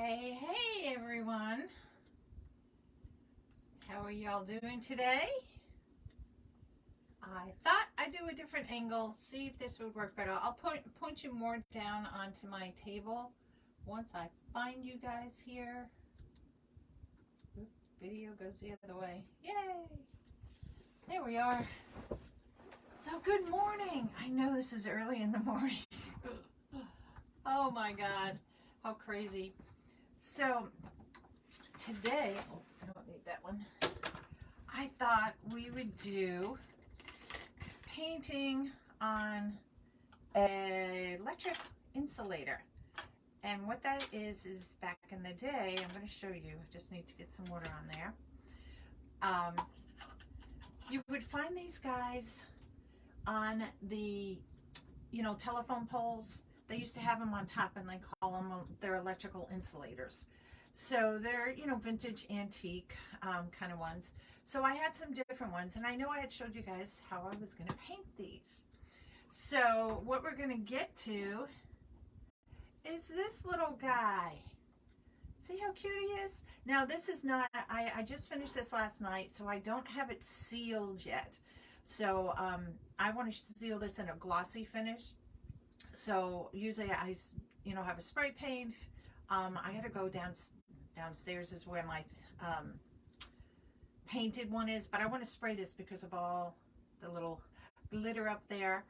Hey everyone. How are y'all doing today? I thought I'd do a different angle, see if this would work better. I'll point you more down onto my table once I find you guys here. Oops, video goes the other way. Yay! There we are. So good morning. I know this is early in the morning. Oh my God, how crazy. So today, oh, I don't need that one. I thought we would do painting on an electric insulator. And what that is back in the day, I'm going to show you, I just need to get some water on there. You would find these guys on the, telephone poles. They used to have them on top and they call them their electrical insulators. So they're, vintage antique kind of ones. So I had some different ones, and I know I had showed you guys how I was going to paint these. So what we're going to get to is this little guy. See how cute he is? Now this is not, I just finished this last night, so I don't have it sealed yet. So I want to seal this in a glossy finish. So usually I, have a spray paint. I got to go downstairs is where my painted one is, but I want to spray this because of all the little glitter up there,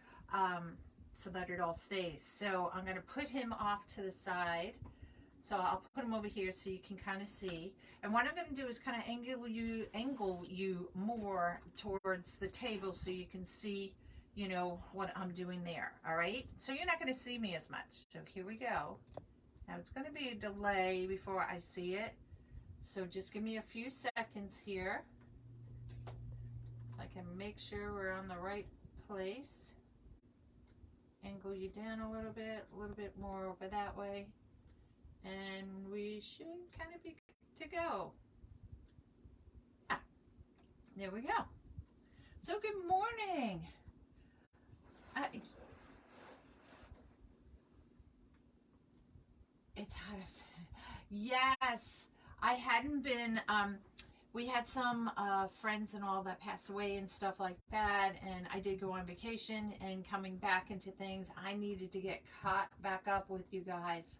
so that it all stays. So I'm going to put him off to the side. So I'll put him over here so you can kind of see. And what I'm going to do is kind of angle you more towards the table so you can see, what I'm doing there. All right. So you're not going to see me as much. So here we go. Now it's going to be a delay before I see it. So just give me a few seconds here so I can make sure we're on the right place. Angle you down a little bit more over that way. And we should kind of be to go. There we go. So good morning. It's hot outside. Yes, I hadn't been, we had some friends and all that passed away and stuff like that, and I did go on vacation, and coming back into things, I needed to get caught back up with you guys.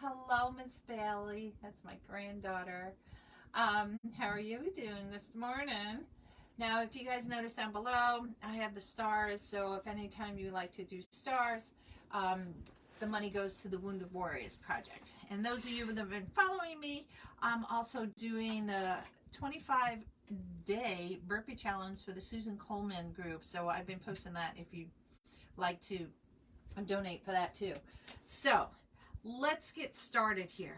Hello, Miss Bailey. That's my granddaughter. How are you doing this morning? Now, if you guys notice down below, I have the stars. So if anytime you like to do stars, the money goes to the Wounded Warriors Project. And those of you that have been following me, I'm also doing the 25-day burpee challenge for the Susan Coleman group. So I've been posting that if you'd like to donate for that too. So let's get started here.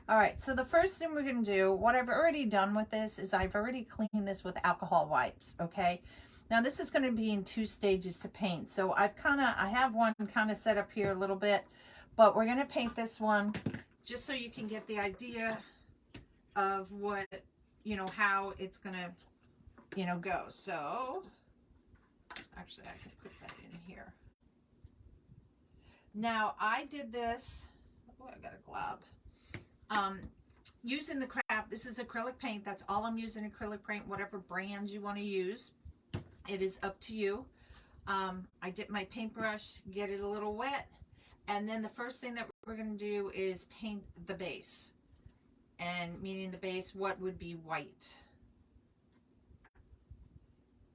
All right, so the first thing we're going to do, what I've already done with this is I've already cleaned this with alcohol wipes, okay? Now this is going to be in 2 stages to paint. So I have one kind of set up here a little bit, but we're going to paint this one just so you can get the idea of what, how it's going to, go. So actually I can put that in here. Now I did this, oh, I got a glob. Using the Krafts, this is acrylic paint. That's all I'm using, acrylic paint, whatever brand you want to use. It is up to you. I dip my paintbrush, get it a little wet, and then the first thing that we're going to do is paint the base. And meaning the base, what would be white.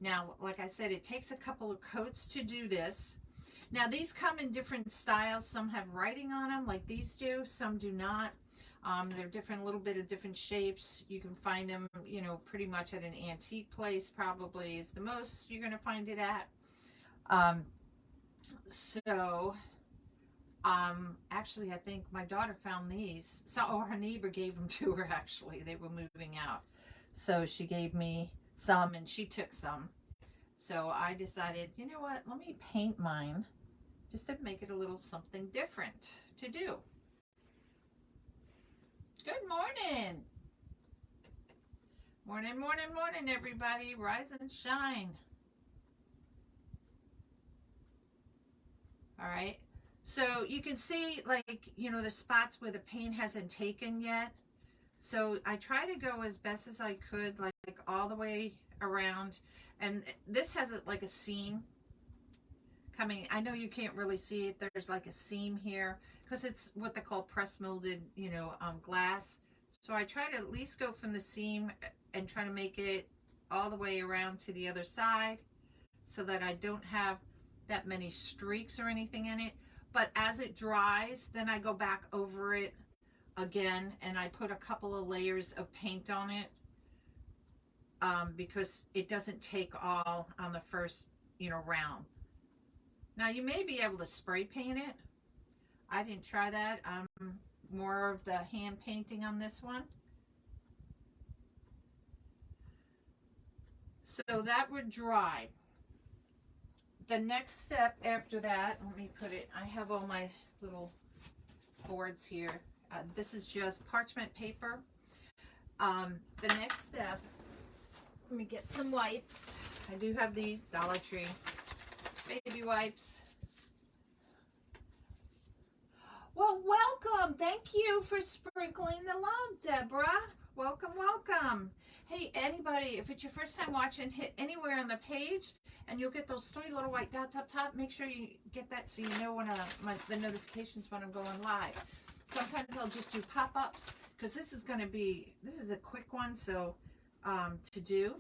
Now, like I said, it takes a couple of coats to do this. Now, these come in different styles. Some have writing on them, like these do. Some do not. They're different, a little bit of different shapes. You can find them, pretty much at an antique place, probably is the most you're going to find it at. Actually, I think my daughter found these. So, her neighbor gave them to her, actually. They were moving out. So she gave me some and she took some. So I decided, you know what, let me paint mine just to make it a little something different to do. Good morning. Morning, morning, morning, everybody. Rise and shine. All right. So you can see, like, you know, the spots where the paint hasn't taken yet. So I try to go as best as I could, like all the way around. And this has like a seam coming. I know you can't really see it. There's like a seam here because it's what they call press molded, you know, glass. So I try to at least go from the seam and try to make it all the way around to the other side so that I don't have that many streaks or anything in it. But as it dries, then I go back over it again and I put a couple of layers of paint on it because it doesn't take all on the first, you know, round. Now you may be able to spray paint it. I didn't try that. I'm more of the hand painting on this one. So that would dry. The next step after that, let me put it, I have all my little boards here. This is just parchment paper. The next step, let me get some wipes. I do have these, Dollar Tree baby wipes. Well, welcome. Thank you for sprinkling the love, Deborah. Welcome, welcome. Hey, anybody, if it's your first time watching, hit anywhere on the page and you'll get those 3 little white dots up top. Make sure you get that so you know when the notifications when I'm going live. Sometimes I'll just do pop-ups because this is a quick one, so to do,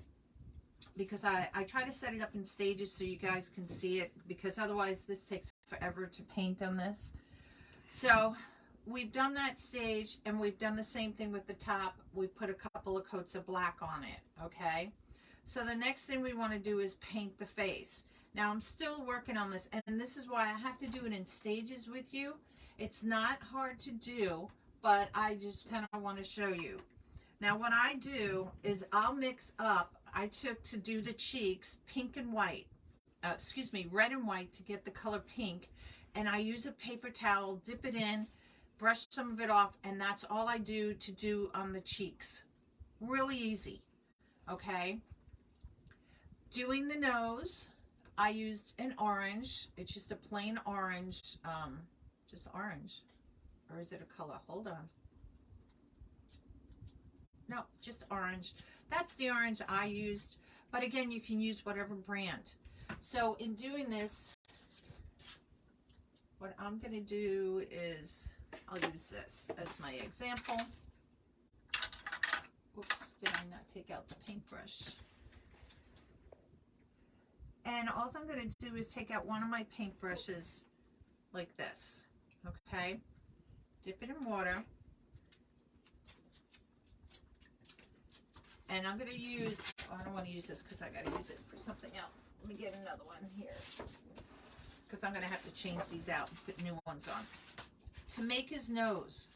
because I try to set it up in stages so you guys can see it, because otherwise this takes forever to paint on this. So we've done that stage and we've done the same thing with the top. We put a couple of coats of black on it, okay? So the next thing we want to do is paint the face. Now I'm still working on this, and this is why I have to do it in stages with you. It's not hard to do, but I just kind of want to show you. Now what I do is I'll mix up, I took to do the cheeks pink and white, red and white to get the color pink, and I use a paper towel, dip it in, brush some of it off, and that's all I do to do on the cheeks. Really easy, okay? Doing the nose, I used an orange. It's just a plain orange, just orange. Or is it a color? Hold on. No, just orange. That's the orange I used. But again, you can use whatever brand. So in doing this, what I'm going to do is, I'll use this as my example. Oops, did I not take out the paintbrush? And all I'm going to do is take out one of my paintbrushes like this, okay? Dip it in water. And I'm going to use, oh, I don't want to use this because I got to use it for something else. Let me get another one here, because I'm going to have to change these out and put new ones on. To make his nose.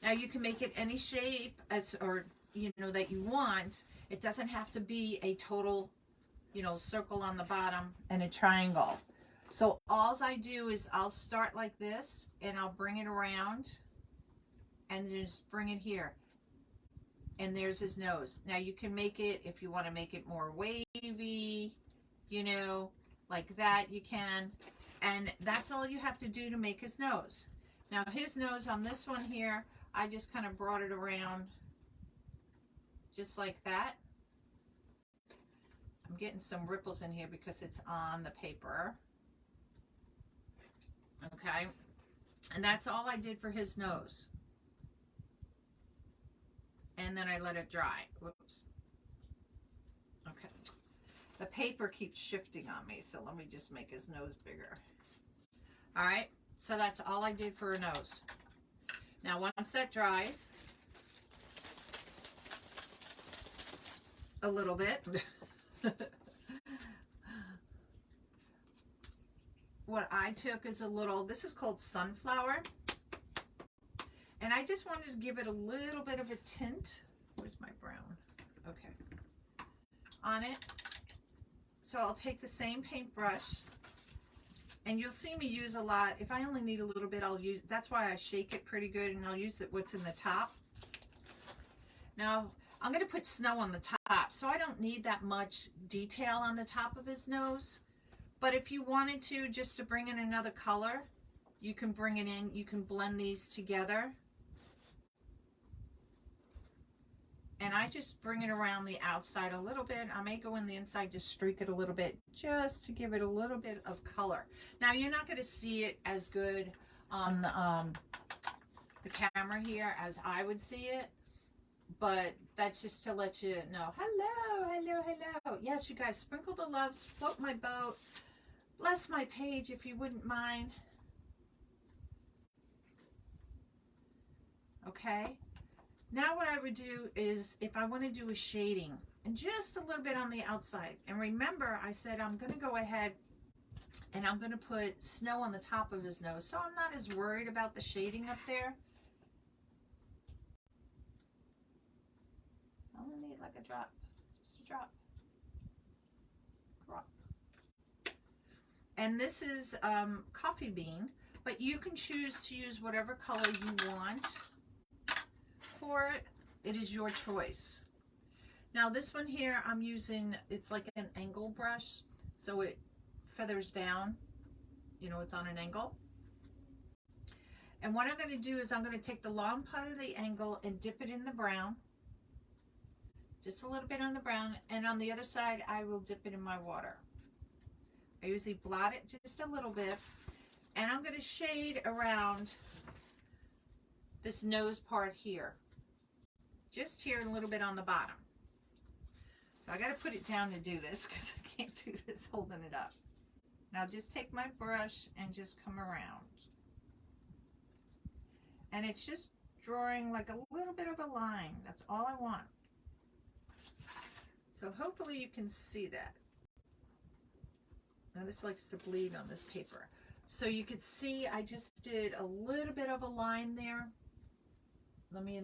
Now you can make it any shape or you know that you want. It doesn't have to be a total, you know, circle on the bottom and a triangle. So all I do is I'll start like this and I'll bring it around and just bring it here. And there's his nose. Now you can make it, if you want to make it more wavy, you know, like that, you can. And that's all you have to do to make his nose. Now his nose on this one here, I just kind of brought it around just like that. I'm getting some ripples in here because it's on the paper. Okay. And that's all I did for his nose. And then I let it dry. Whoops. Okay. The paper keeps shifting on me, so let me just make his nose bigger. All right. So that's all I did for a nose. Now once that dries a little bit, what I took is a little, this is called sunflower, and I just wanted to give it a little bit of a tint. Where's my brown? Okay. On it. So I'll take the same paintbrush, and you'll see me use a lot. If I only need a little bit, I'll use, that's why I shake it pretty good, and I'll use what's in the top. Now, I'm going to put snow on the top, so I don't need that much detail on the top of his nose. But if you wanted to, just to bring in another color, you can bring it in, you can blend these together. And I just bring it around the outside a little bit. I may go in the inside, just streak it a little bit, just to give it a little bit of color. Now, you're not going to see it as good on the camera here as I would see it, but that's just to let you know. Hello, hello, hello. Yes, you guys, sprinkle the loves, float my boat, bless my page if you wouldn't mind. Okay. Now what I would do is, if I want to do a shading, and just a little bit on the outside, and remember I said I'm going to go ahead and I'm going to put snow on the top of his nose, so I'm not as worried about the shading up there. I only need like a drop, just a drop. Drop. And this is coffee bean, but you can choose to use whatever color you want. For it is your choice. Now this one here I'm using, it's like an angle brush, so it feathers down, you know, it's on an angle. And what I'm going to do is I'm going to take the long part of the angle and dip it in the brown, just a little bit on the brown, and on the other side I will dip it in my water. I usually blot it just a little bit, and I'm going to shade around this nose part here. Just here, a little bit on the bottom. So I got to put it down to do this because I can't do this holding it up. Now just take my brush and just come around. And it's just drawing like a little bit of a line. That's all I want. So hopefully you can see that. Now this likes to bleed on this paper. So you could see I just did a little bit of a line there. Let me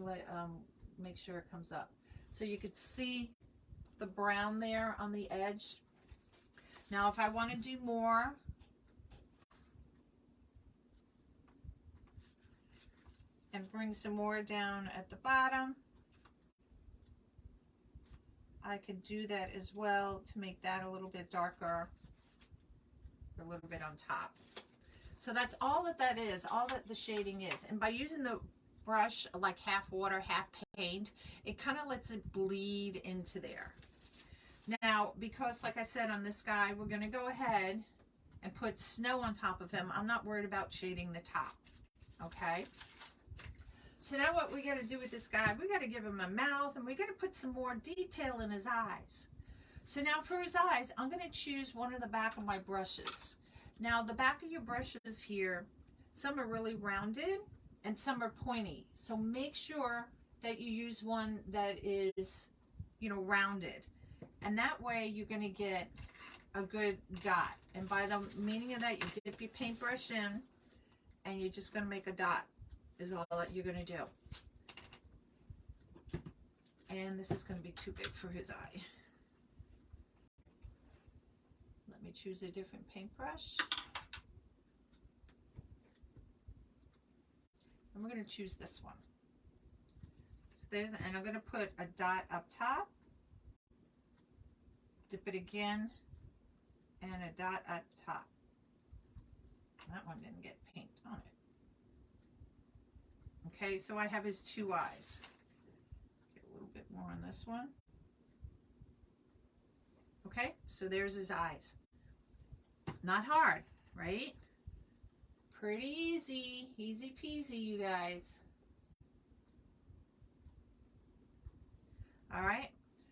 make sure it comes up. So you could see the brown there on the edge. Now if I want to do more, and bring some more down at the bottom, I could do that as well to make that a little bit darker, a little bit on top. So that's all that is, all that the shading is. And by using the brush like half water, half paint, it kind of lets it bleed into there. Now, because like I said on this guy, we're going to go ahead and put snow on top of him. I'm not worried about shading the top. Okay. So now what we got to do with this guy, we got to give him a mouth, and we got to put some more detail in his eyes. So now for his eyes, I'm going to choose one of the back of my brushes. Now the back of your brushes here, some are really rounded and some are pointy. So make sure that you use one that is, you know, rounded. And that way you're going to get a good dot. And by the meaning of that, you dip your paintbrush in and you're just going to make a dot is all that you're going to do. And this is going to be too big for his eye. Let me choose a different paintbrush. And we're going to choose this one. So there's, and I'm going to put a dot up top, dip it again, and a dot up top. That one didn't get paint on it. Okay, so I have his two eyes. Get a little bit more on this one. Okay, so there's his eyes. Not hard, right? Pretty easy, easy peasy, you guys. All right,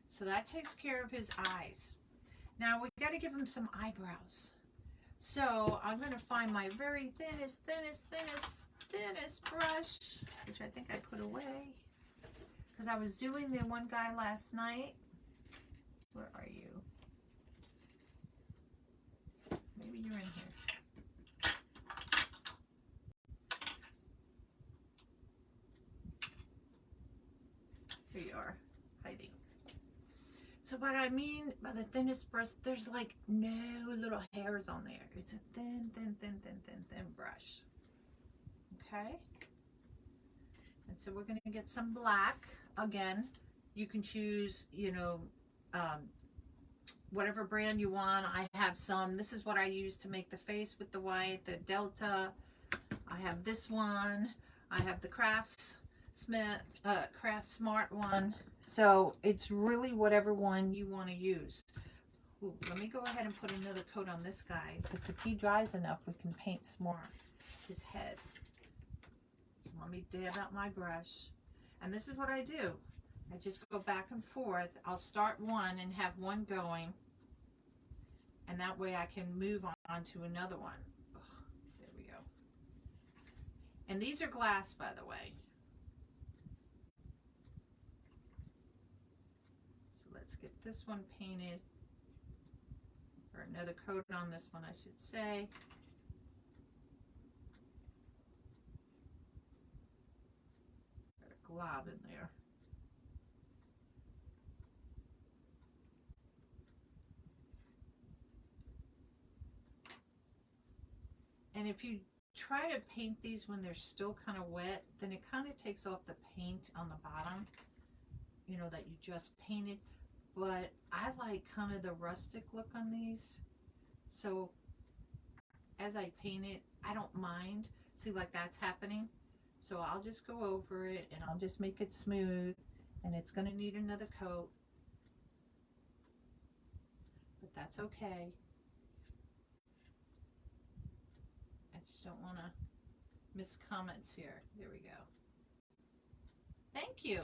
so that takes care of his eyes. Now we got to give him some eyebrows. So I'm going to find my very thinnest brush, which I think I put away because I was doing the one guy last night. Where are you? Maybe you're in here. Here you are, hiding. So what I mean by the thinnest brush, there's like no little hairs on there. It's a thin brush. Okay. And so we're going to get some black. Again, you can choose, you know, whatever brand you want. I have some. This is what I use to make the face with the white, the Delta. I have this one. I have the Krafts Smart one. So it's really whatever one you want to use. Ooh, let me go ahead and put another coat on this guy, because if he dries enough, we can paint some more his head. So let me dab out my brush. And this is what I do. I just go back and forth. I'll start one and have one going, and that way I can move on to another one. Ugh, there we go. And these are glass, by the way. So let's get this one painted, or another coat on this one, I should say. Got a glob in there. And if you try to paint these when they're still kind of wet, then it kind of takes off the paint on the bottom, you know, that you just painted. But I like kind of the rustic look on these. So as I paint it, I don't mind. See, like that's happening. So I'll just go over it and I'll just make it smooth. And it's going to need another coat. But that's okay. I just don't want to miss comments here. There we go. Thank you.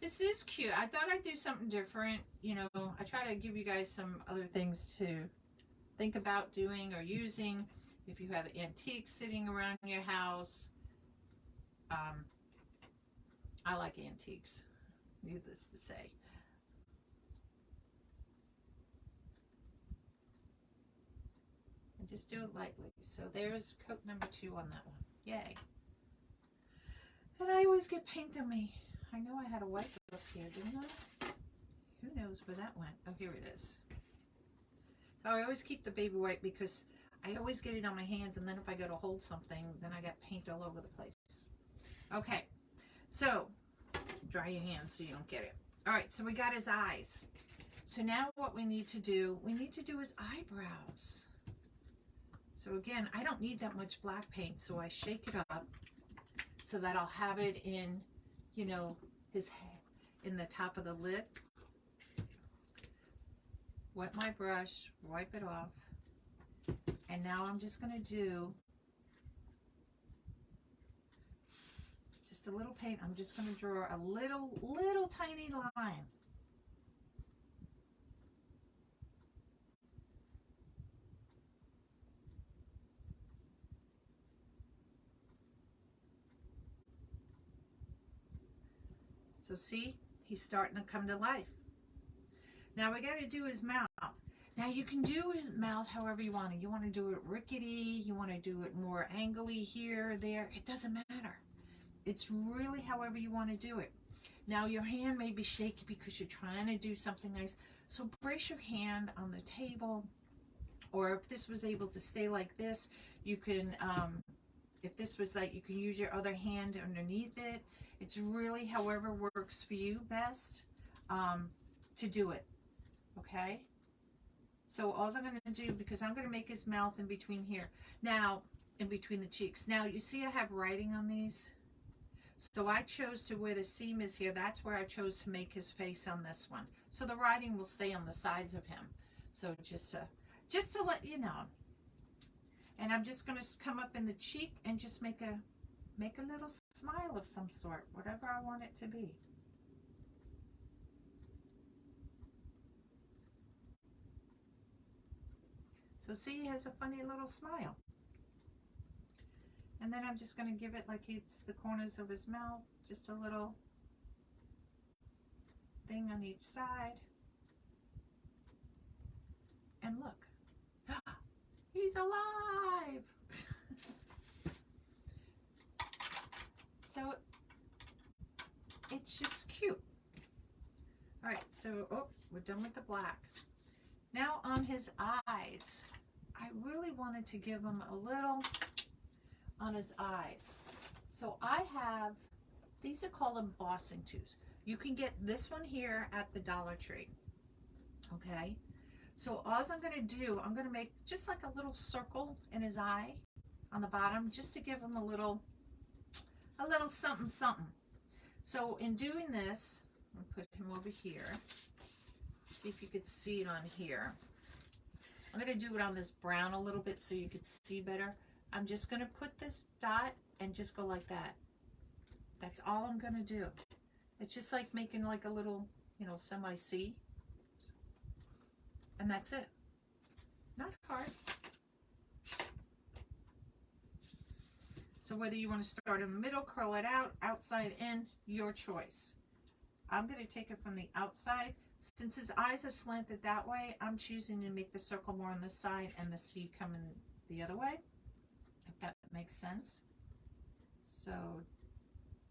This is cute. I thought I'd do something different. You know, I try to give you guys some other things to think about doing or using. If you have antiques sitting around your house. I like antiques, needless to say. And just do it lightly. So there's coat number 2 on that one. Yay. And I always get paint on me. I know I had a wipe up here, didn't I? Who knows where that went? Oh, here it is. So I always keep the baby wipe because I always get it on my hands, and then if I go to hold something, then I got paint all over the place. Okay, so dry your hands so you don't get it. All right, so we got his eyes. So now what we need to do his eyebrows. So again, I don't need that much black paint, so I shake it up so that I'll have it in, you know, his head, in the top of the lip. Wet my brush, wipe it off. And now I'm just going to do just a little paint. I'm just going to draw a little tiny line. So see, he's starting to come to life. Now we got to do his mouth. Now you can do his mouth however you want it. You want to do it rickety, you want to do it more angly here, there. It doesn't matter. It's really however you want to do it. Now your hand may be shaky because you're trying to do something nice. So brace your hand on the table. Or if this was able to stay like this, you can, if this was like, you can use your other hand underneath it. It's really however works for you best to do it. Okay? So all I'm going to do, because I'm going to make his mouth in between here. Now, in between the cheeks. Now, you see I have writing on these. So I chose to where the seam is here. That's where I chose to make his face on this one. So the writing will stay on the sides of him. So just to let you know. And I'm just going to come up in the cheek and just make a little smile of some sort. Whatever I want it to be. So see, he has a funny little smile. And then I'm just going to give it like it's the corners of his mouth. Just a little thing on each side. And look. He's alive! So it's just cute. Alright, so we're done with the black. Now on his eyes, I really wanted to give him a little on his eyes. So I have, these are called embossing tools. You can get this one here at the Dollar Tree. Okay, so all I'm going to do, I'm going to make just like a little circle in his eye. on the bottom, just to give them a little something something. So in doing this, I'll put him over here. See if you could see it on here. I'm going to do it on this brown a little bit so you could see better. I'm just going to put this dot and just go like that. That's all I'm going to do. It's just like making like a little, you know, semi-C. And that's it. Not hard. So whether you want to start in the middle, curl it out, outside in, your choice. I'm going to take it from the outside. Since his eyes are slanted that way, I'm choosing to make the circle more on this side and the C coming the other way, if that makes sense. So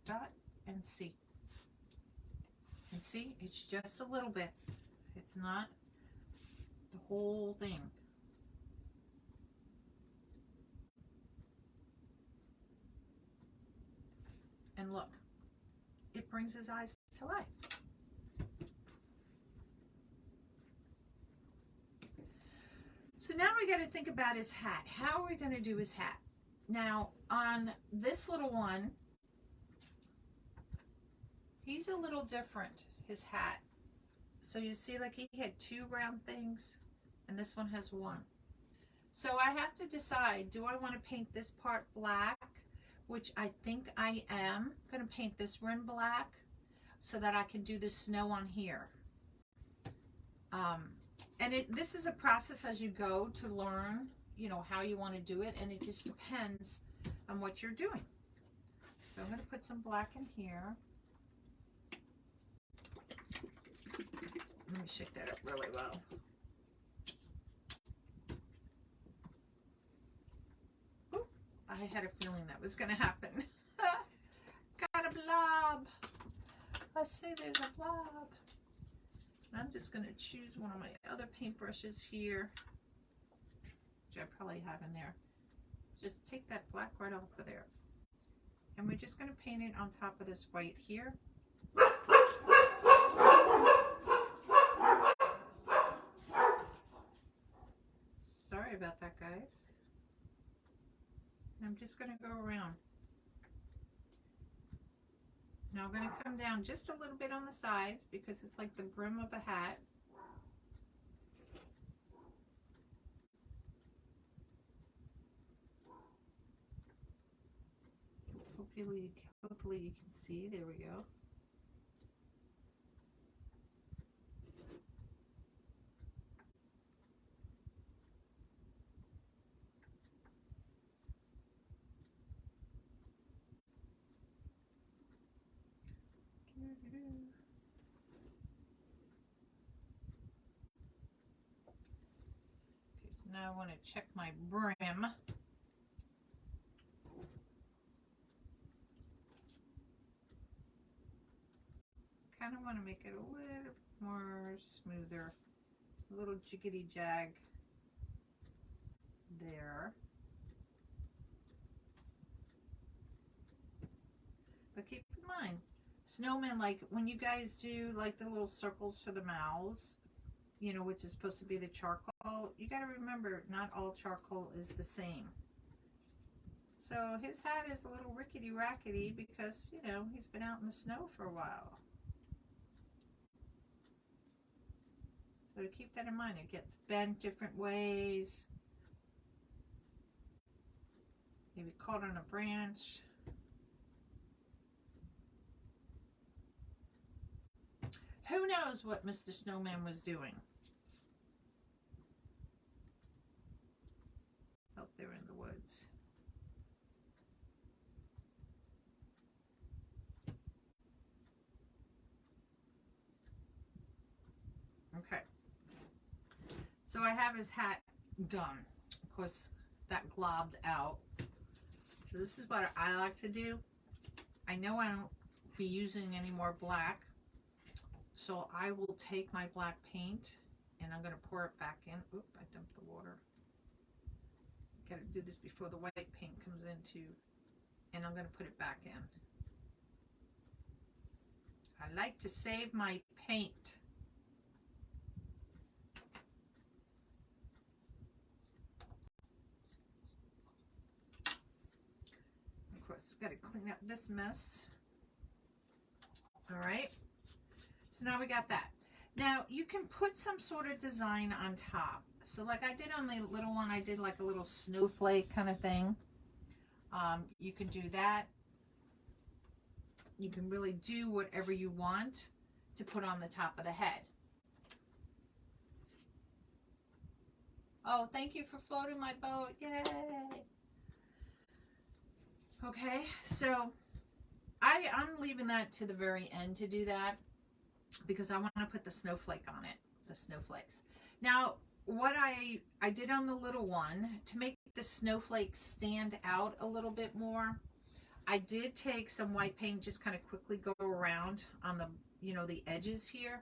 dot and C. And see, it's just a little bit. It's not the whole thing. And look, it brings his eyes to life. So now we got to think about his hat. How are we going to do his hat? Now on this little one, he's a little different, his hat. So you see, like, he had two round things and this one has one. So I have to decide, do I want to paint this part black, which I think I am going to paint this rim black so that I can do the snow on here. And this is a process as you go to learn, you know, how you want to do it, and it just depends on what you're doing. So I'm going to put some black in here. Let me shake that up really well. Ooh, I had a feeling that was going to happen. Got a blob. I see there's a blob. I'm just going to choose one of my other paintbrushes here, which I probably have in there. Just take that black right off of there. And we're just going to paint it on top of this white here. Sorry about that, guys. I'm just going to go around. Now I'm going to come down just a little bit on the sides because it's like the brim of a hat. Hopefully you can see. There we go. Okay, so now I want to check my brim. Kind of want to make it a little more smoother, a little jiggity jag there. But keep in mind, snowmen, like when you guys do like the little circles for the mouths, you know, which is supposed to be the charcoal, you got to remember not all charcoal is the same. So his hat is a little rickety rackety because, you know, he's been out in the snow for a while. So keep that in mind. It gets bent different ways. Maybe caught on a branch. Who knows what Mr. Snowman was doing? Out there in the woods. Okay. So I have his hat done. Of course, that globbed out. So this is what I like to do. I know I don't be using any more black. So I will take my black paint and I'm going to pour it back in. Oop, I dumped the water. Got to do this before the white paint comes in too. And I'm going to put it back in. I like to save my paint. this. Got to clean up this mess. All right. So now we got that. Now you can put some sort of design on top. So like I did on the little one, I did like a little snowflake kind of thing. You can do that. You can really do whatever you want to put on the top of the head. Oh, thank you for floating my boat. Yay. Okay, so I'm leaving that to the very end to do that because I want to put the snowflake on it, the snowflakes. Now, what I did on the little one to make the snowflakes stand out a little bit more, I did take some white paint, just kind of quickly go around on the, you know, the edges here,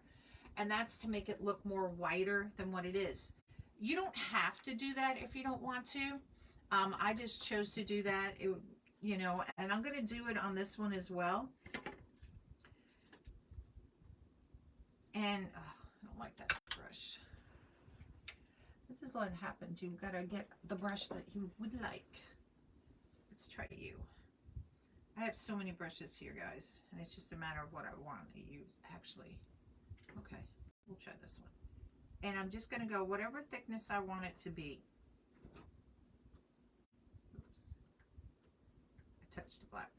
and that's to make it look more whiter than what it is. You don't have to do that if you don't want to. I just chose to do that. It, you know, and I'm going to do it on this one as well. And oh, I don't like that brush. This is what happens. You've got to get the brush that you would like. Let's try you. I have so many brushes here, guys, and it's just a matter of what I want to use, actually. Okay, we'll try this one. And I'm just going to go whatever thickness I want it to be. Oops. I touched the black.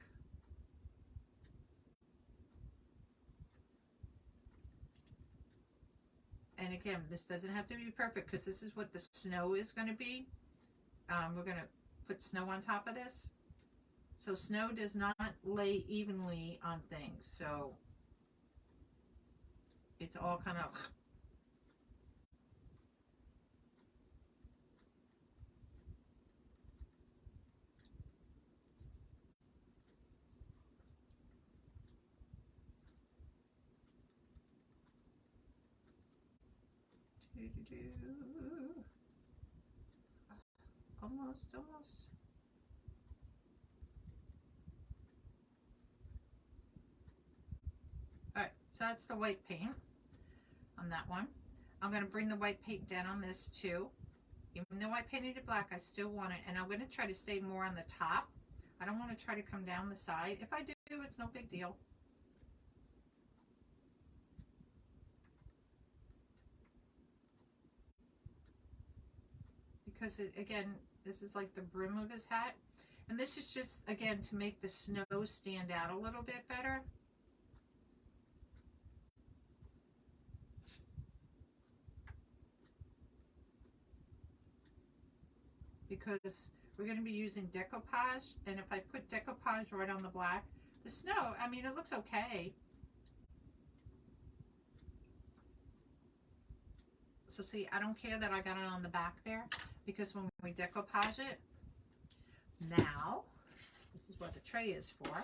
And again, this doesn't have to be perfect because this is what the snow is going to be. We're going to put snow on top of this. So snow does not lay evenly on things. So it's all kind of... Almost. Alright, so that's the white paint on that one. I'm going to bring the white paint down on this too. Even though I painted it black, I still want it. And I'm going to try to stay more on the top. I don't want to try to come down the side. If I do, it's no big deal. Because it, again, this is like the brim of his hat. And this is just, again, to make the snow stand out a little bit better. Because we're going to be using decoupage. And if I put decoupage right on the black, the snow, I mean, it looks okay. So see, I don't care that I got it on the back there, because when we decoupage it, now, this is what the tray is for.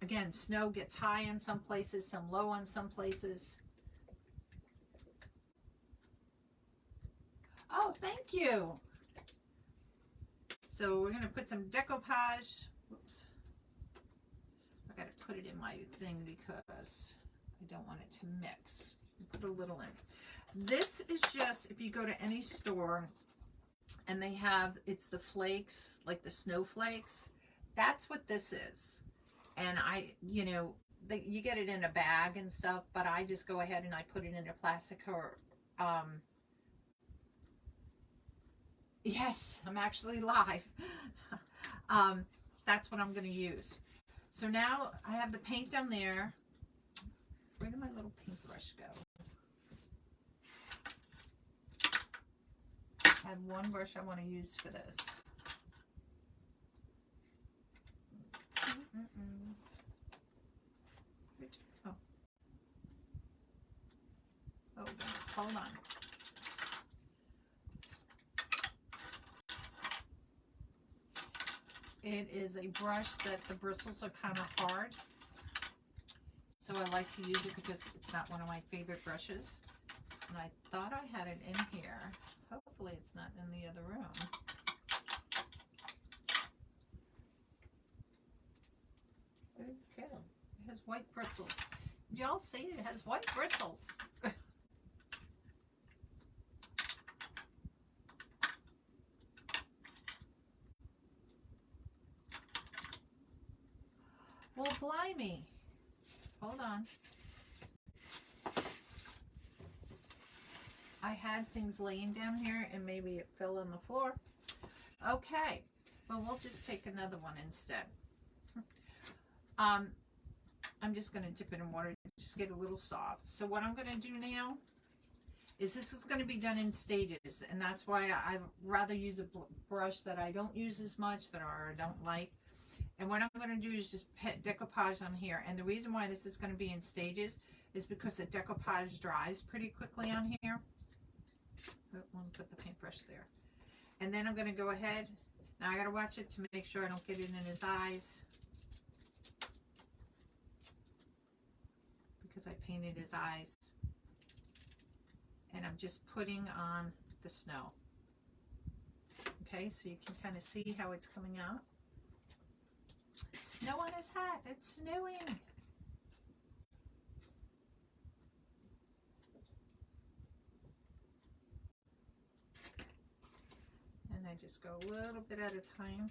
Again, snow gets high in some places, some low on some places. Oh, thank you. So we're going to put some decoupage. Whoops. I got to put it in my thing because I don't want it to mix. Put a little in. This is just, if you go to any store and they have, it's the flakes, like the snowflakes, that's what this is. And I, you know, you get it in a bag and stuff, but I just go ahead and I put it in a plastic or, yes, I'm actually live. That's what I'm going to use. So now I have the paint down there. Where did my little paintbrush go? I have one brush I want to use for this. Oh. Oh, goodness. Hold on. It is a brush that the bristles are kind of hard. So I like to use it because it's not one of my favorite brushes. And I thought I had it in here. Hopefully it's not in the other room. Okay. It has white bristles. Did y'all see it? It has white bristles. Well, blimey. Hold on. I had things laying down here and maybe it fell on the floor. Okay. Well, we'll just take another one instead. I'm just going to dip it in water, just get a little soft. So what I'm going to do now is this is going to be done in stages, and that's why I rather use a brush that I don't use as much, that I don't like. And what I'm going to do is just decoupage on here. And the reason why this is going to be in stages is because the decoupage dries pretty quickly on here. I'm going to put the paintbrush there. And then I'm going to go ahead. Now I got to watch it to make sure I don't get it in his eyes, because I painted his eyes. And I'm just putting on the snow. Okay, so you can kind of see how it's coming out. Snow on his hat. It's snowing. And I just go a little bit at a time.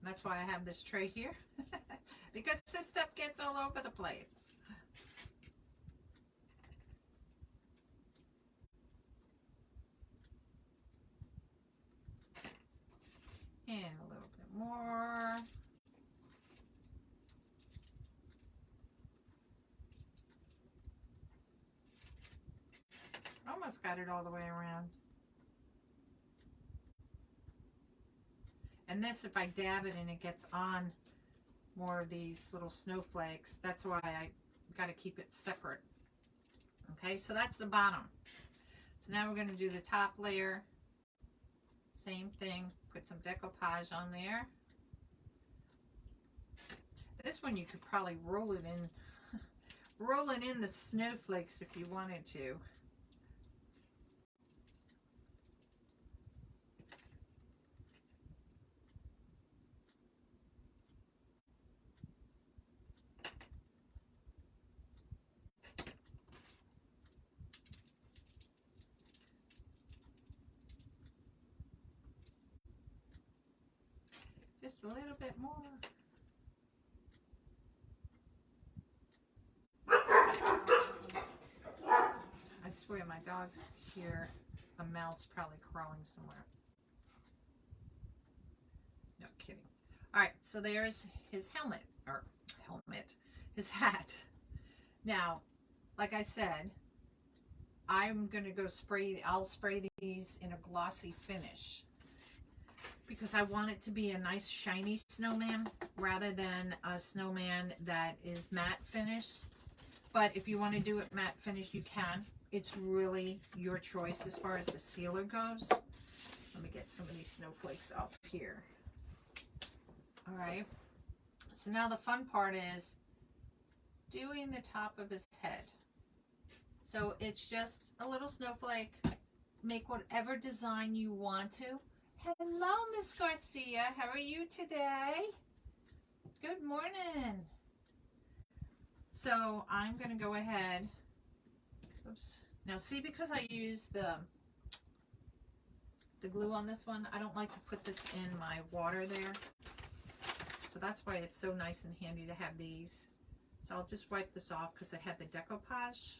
That's why I have this tray here, because this stuff gets all over the place. And a little bit more. Almost got it all the way around. And this, if I dab it and it gets on more of these little snowflakes, that's why I got to keep it separate. Okay, so that's the bottom. So now we're going to do the top layer. Same thing, put some decoupage on there. This one you could probably roll it in the snowflakes if you wanted to. Just a little bit more. I swear my dogs hear a mouse probably crawling somewhere. No kidding. All right, so there's his his hat. Now, like I said, I'm gonna go I'll spray these in a glossy finish, because I want it to be a nice shiny snowman rather than a snowman that is matte finish. But if you want to do it matte finish, you can. It's really your choice as far as the sealer goes. Let me get some of these snowflakes off here. All right. So now the fun part is doing the top of his head. So it's just a little snowflake. Make whatever design you want to. Hello, Miss Garcia. How are you today? Good morning. So I'm going to go ahead. Oops. Now see, because I use the glue on this one, I don't like to put this in my water there. So that's why it's so nice and handy to have these. So I'll just wipe this off because I have the decoupage.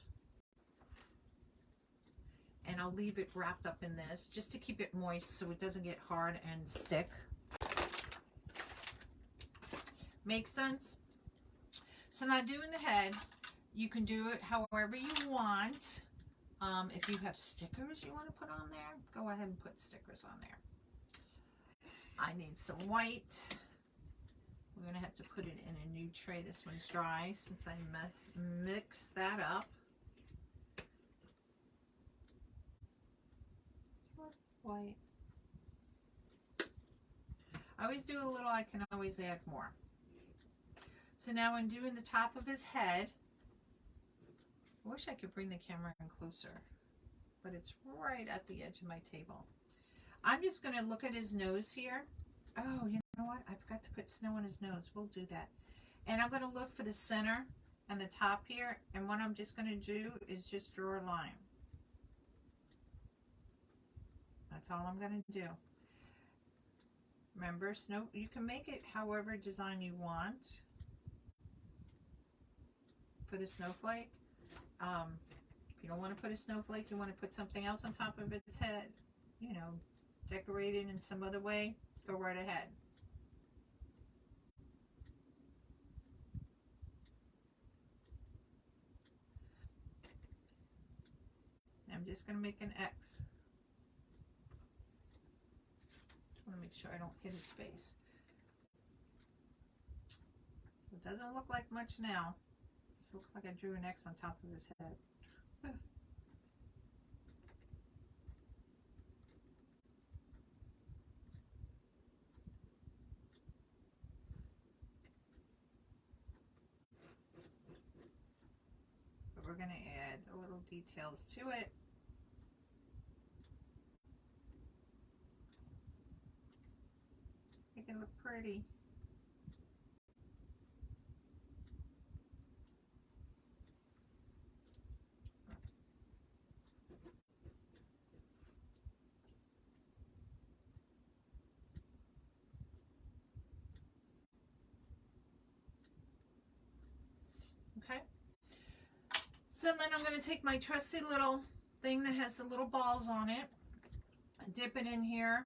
And I'll leave it wrapped up in this just to keep it moist so it doesn't get hard and stick. Make sense? So now doing the head, you can do it however you want. If you have stickers you want to put on there, go ahead and put stickers on there. I need some white. We're going to have to put it in a new tray. This one's dry since I mixed that up. White. I always do a little, I can always add more. So now I'm doing the top of his head. I wish I could bring the camera in closer, but it's right at the edge of my table. I'm just going to look at his nose here. Oh, you know what? I forgot to put snow on his nose. We'll do that. And I'm going to look for the center and the top here. And what I'm just going to do is just draw a line. I That's all I'm going to do. Remember, you can make it however design you want for the snowflake. If you don't want to put a snowflake, you want to put something else on top of its head, you know, decorate it in some other way, go right ahead. I'm just going to make an X. I want to make sure I don't hit his face. It doesn't look like much now. This looks like I drew an X on top of his head. But we're going to add the little details to it. Make it look pretty. Okay. So then I'm going to take my trusty little thing that has the little balls on it, dip it in here,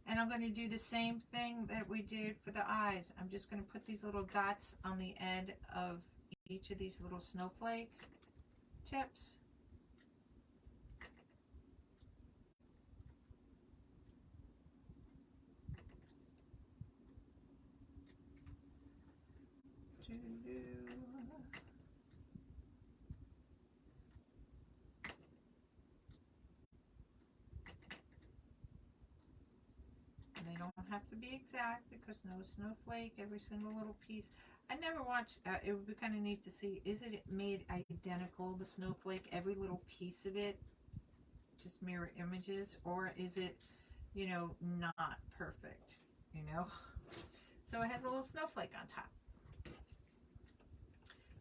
and I'm going to do the same thing that we did for the eyes. I'm just going to put these little dots on the end of each of these little snowflake tips. They don't have to be exact because no snowflake, every single little piece. I never watched, it would be kind of neat to see, is it made identical, the snowflake, every little piece of it, just mirror images, or is it, you know, not perfect, you know? So it has a little snowflake on top.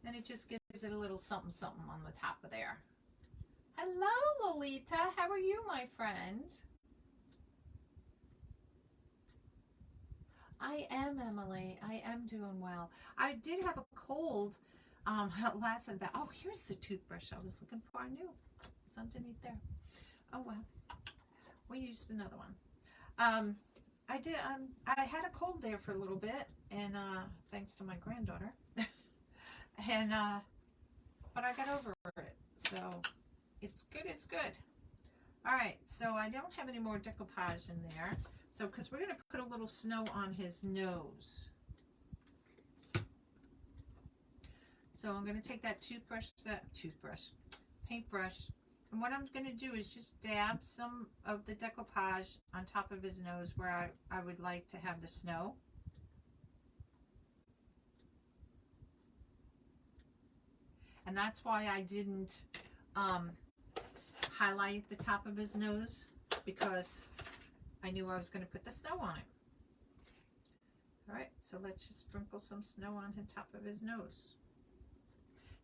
And it just gives it a little something something on the top of there. Hello, Lolita. How are you, my friend? I am, Emily. I am doing well. I did have a cold. Lasted about. Oh, here's the toothbrush I was looking for. I knew it's underneath there. Oh well. We used another one. I did. I had a cold there for a little bit, and thanks to my granddaughter. And but I got over it, so it's good. It's good. All right. So I don't have any more decoupage in there. So, because we're going to put a little snow on his nose. So I'm going to take that paintbrush, and what I'm going to do is just dab some of the decoupage on top of his nose where I would like to have the snow. And that's why I didn't highlight the top of his nose, because I knew I was going to put the snow on it. All right, so let's just sprinkle some snow on the top of his nose.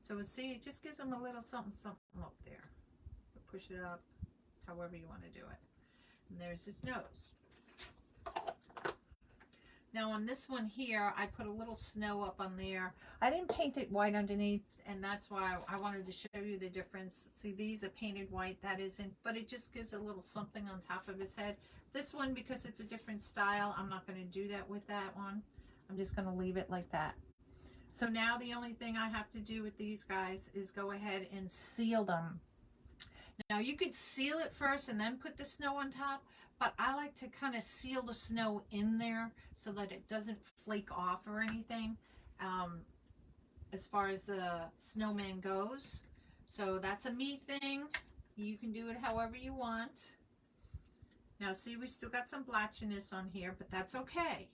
So we'll see, it just gives him a little something something up there. Push it up, however you want to do it. And there's his nose. Now on this one here, I put a little snow up on there. I didn't paint it white underneath, and that's why I wanted to show you the difference. See, these are painted white, that isn't, but it just gives a little something on top of his head. This one, because it's a different style, I'm not going to do that with that one. I'm just going to leave it like that. So now the only thing I have to do with these guys is go ahead and seal them. Now you could seal it first and then put the snow on top, but I like to kind of seal the snow in there so that it doesn't flake off or anything as far as the snowman goes. So that's a me thing. You can do it however you want. Now see, we still got some blotchiness on here, but that's okay.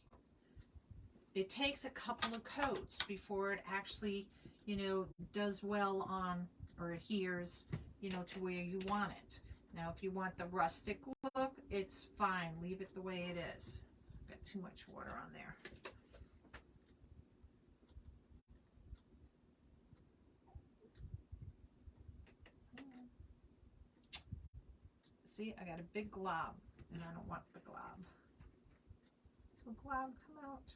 It takes a couple of coats before it actually, you know, does well on or adheres, you know, to where you want it. Now, if you want the rustic look, it's fine. Leave it the way it is. Got too much water on there. See, I got a big glob. and I don't want the glob. So glob, come out.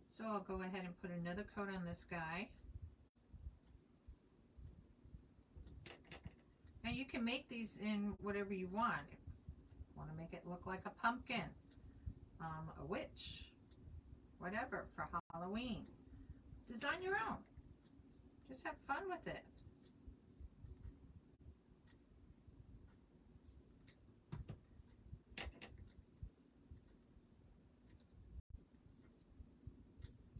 So I'll go ahead and put another coat on this guy. Now you can make these in whatever you want. Want to make it look like a pumpkin, a witch, whatever for Halloween. Design your own. Just have fun with it.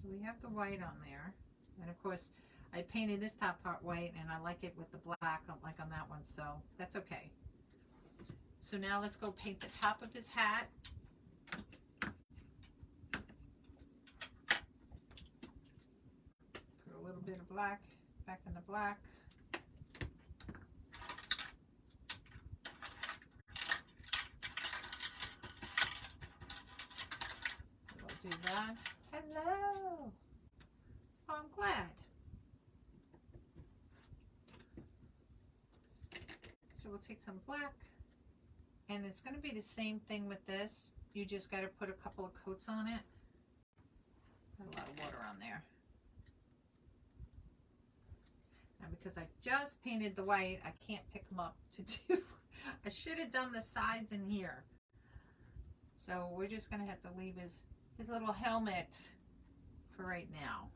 So we have the white on there, and of course I painted this top part white, and I like it with the black like on that one, so that's okay. So now let's go paint the top of his hat. Put a little bit of black back in the black. We'll do that. Hello. Oh, I'm glad. So we'll take some black, and it's going to be the same thing with this. You just got to put a couple of coats on it. Put a lot of water on there. Now because I just painted the white, I can't pick them up to do. I should have done the sides in here. So we're just going to have to leave his little helmet for right now.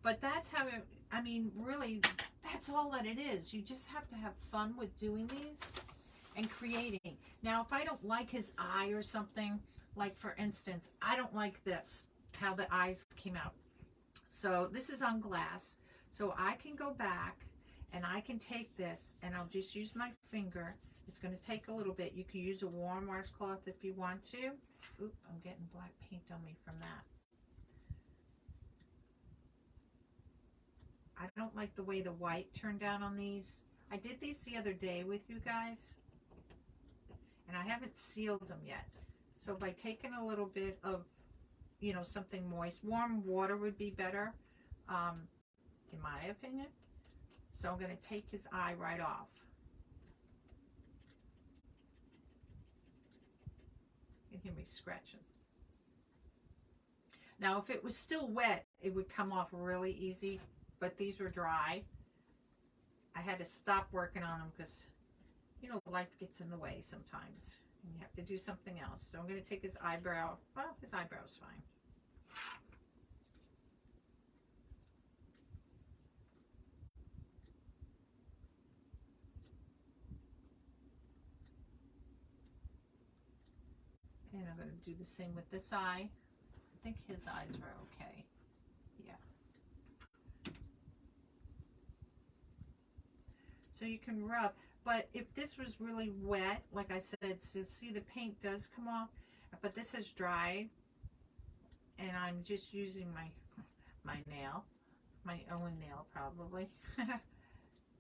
But that's how it, I mean, really, that's all that it is. You just have to have fun with doing these and creating. Now, if I don't like his eye or something, like for instance, I don't like this, how the eyes came out. So this is on glass. So I can go back and I can take this and I'll just use my finger. It's going to take a little bit. You can use a warm washcloth if you want to. Oop, I'm getting black paint on me from that. I don't like the way the white turned out on these. I did these the other day with you guys, and I haven't sealed them yet. So by taking a little bit of, you know, something moist, warm water would be better, in my opinion. So I'm going to take his eye right off. You can hear me scratching. Now, if it was still wet, it would come off really easy, but these were dry. I had to stop working on them because, you know, life gets in the way sometimes. And you have to do something else. So I'm going to take his eyebrow. Well, his eyebrow's fine. And I'm going to do the same with this eye. I think his eyes were okay. Yeah. So you can rub, but if this was really wet, like I said, so see the paint does come off, but this has dried, and I'm just using my nail, my only nail probably,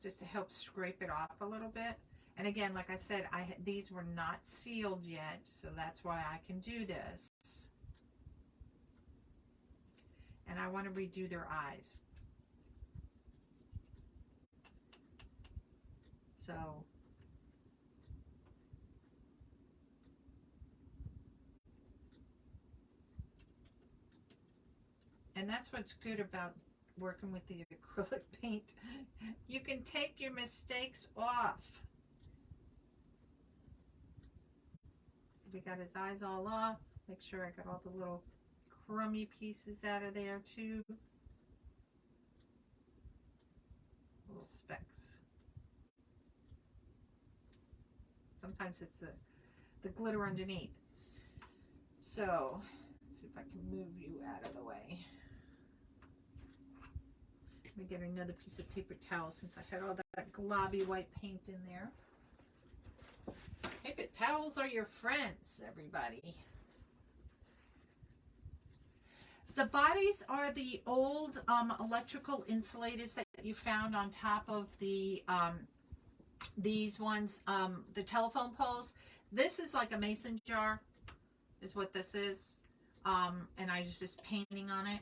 just to help scrape it off a little bit. And again, like I said, these were not sealed yet, so that's why I can do this. And I want to redo their eyes. So, and that's what's good about working with the acrylic paint. You can take your mistakes off. So we got his eyes all off. Make sure I got all the little crummy pieces out of there too. Little specks. Sometimes it's the glitter underneath. So let's see if I can move you out of the way. Let me get another piece of paper towel since I had all that globby white paint in there. Paper towels are your friends, everybody. The bodies are the old electrical insulators that you found on top of the these ones, the telephone poles. This is like a mason jar, is what this is. And I was just painting on it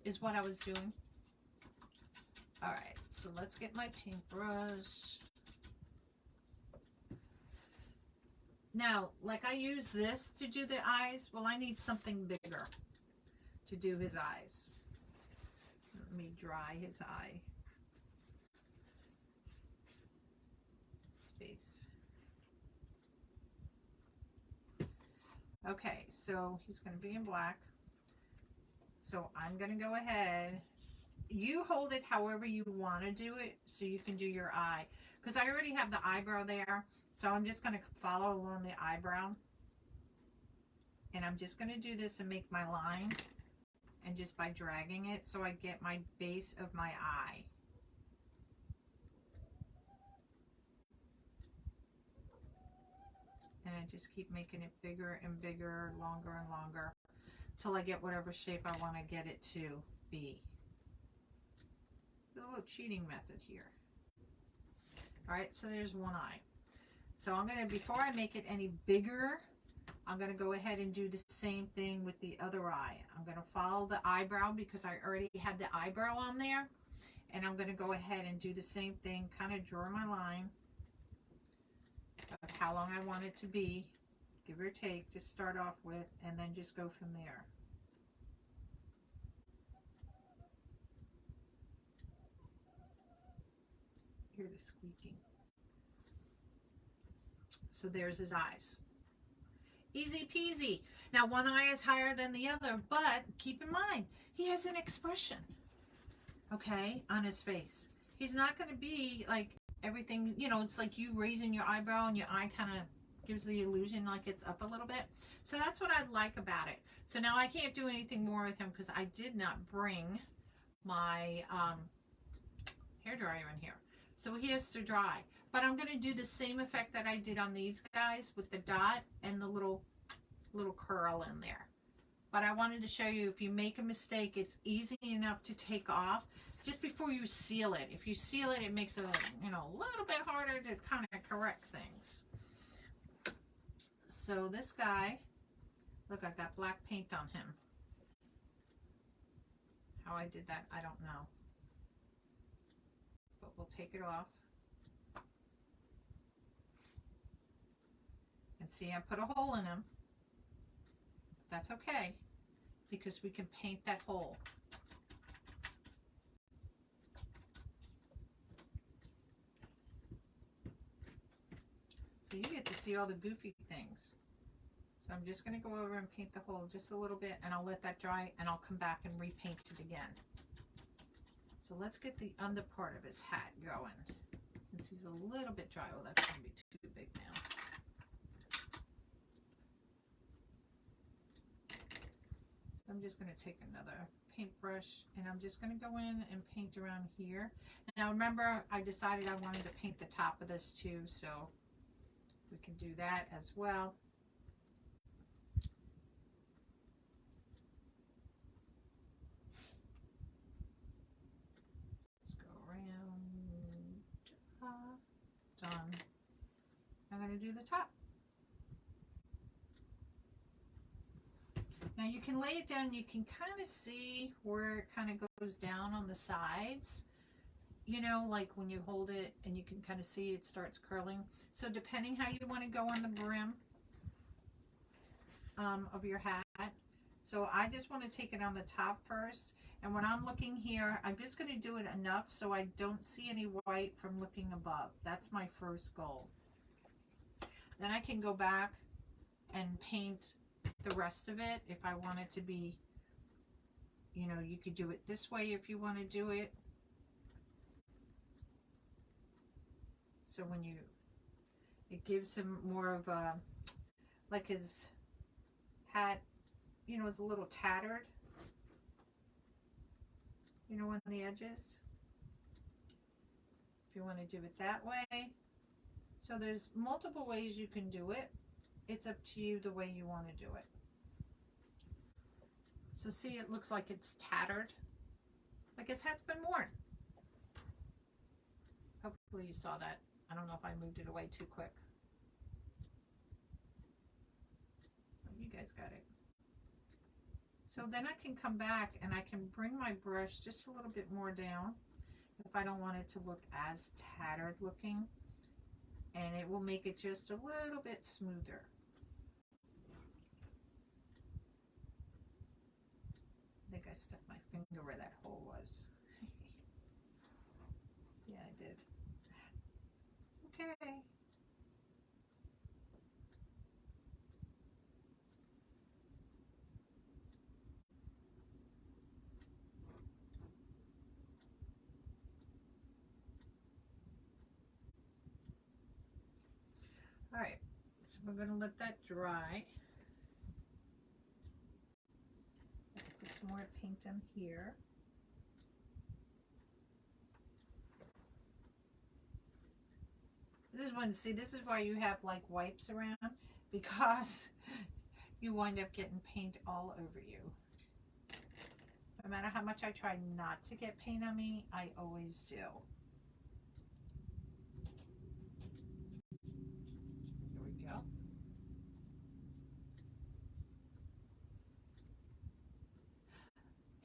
is what I was doing. All right, so let's get my paintbrush. Now, like I use this to do the eyes, well, I need something bigger to do his eyes. Let me dry his eye. Space. Okay, so he's going to be in black. So I'm going to go ahead. You hold it however you want to do it so you can do your eye. Because I already have the eyebrow there. So I'm just going to follow along the eyebrow. And I'm just going to do this and make my line. And just by dragging it so I get my base of my eye. And I just keep making it bigger and bigger, longer and longer, till I get whatever shape I want to get it to be. A little cheating method here. All right, so there's one eye. So I'm going to, before I make it any bigger, I'm going to go ahead and do the same thing with the other eye. I'm going to follow the eyebrow because I already had the eyebrow on there. And I'm going to go ahead and do the same thing, kind of draw my line of how long I want it to be, give or take, to start off with, and then just go from there. Hear the squeaking. So there's his eyes. Easy peasy. Now one eye is higher than the other, but keep in mind, he has an expression, okay, on his face. He's not going to be like everything, you know, it's like you raising your eyebrow and your eye kind of gives the illusion like it's up a little bit. So that's what I like about it. So now I can't do anything more with him because I did not bring my hairdryer in here. So he has to dry. But I'm going to do the same effect that I did on these guys with the dot and the little curl in there. But I wanted to show you, if you make a mistake, it's easy enough to take off just before you seal it. If you seal it, it makes it, you know, a little bit harder to kind of correct things. So this guy, look, I got black paint on him. How I did that, I don't know. But we'll take it off. And see, I put a hole in him. That's okay, because we can paint that hole. So you get to see all the goofy things. So I'm just going to go over and paint the hole just a little bit, and I'll let that dry, and I'll come back and repaint it again. So let's get the under part of his hat going. Since he's a little bit dry. Oh, that's going to be too big now. So I'm just going to take another paintbrush, and I'm just going to go in and paint around here. Now remember, I decided I wanted to paint the top of this too, so we can do that as well. Let's go around. Done. I'm going to do the top. Now you can lay it down, you can kind of see where it kind of goes down on the sides. You know, like when you hold it and you can kind of see it starts curling. So depending how you want to go on the brim of your hat. So I just want to take it on the top first. And when I'm looking here, I'm just going to do it enough so I don't see any white from looking above. That's my first goal. Then I can go back and paint the rest of it if I want it to be, you know, you could do it this way if you want to do it. So when you, it gives him more of a, like his hat, you know, is a little tattered, you know, on the edges. If you want to do it that way. So there's multiple ways you can do it. It's up to you the way you want to do it. So see, it looks like it's tattered, like his hat's been worn. Hopefully you saw that. I don't know if I moved it away too quick. Oh, you guys got it. So then I can come back and I can bring my brush just a little bit more down if I don't want it to look as tattered looking, and it will make it just a little bit smoother. I think I stuck my finger where that hole was. Yeah, I did. It's okay. All right, so we're going to let that dry. Put some more paint in here. This is one, see, this is why you have like wipes around, because you wind up getting paint all over you. No matter how much I try not to get paint on me, I always do. Here we go.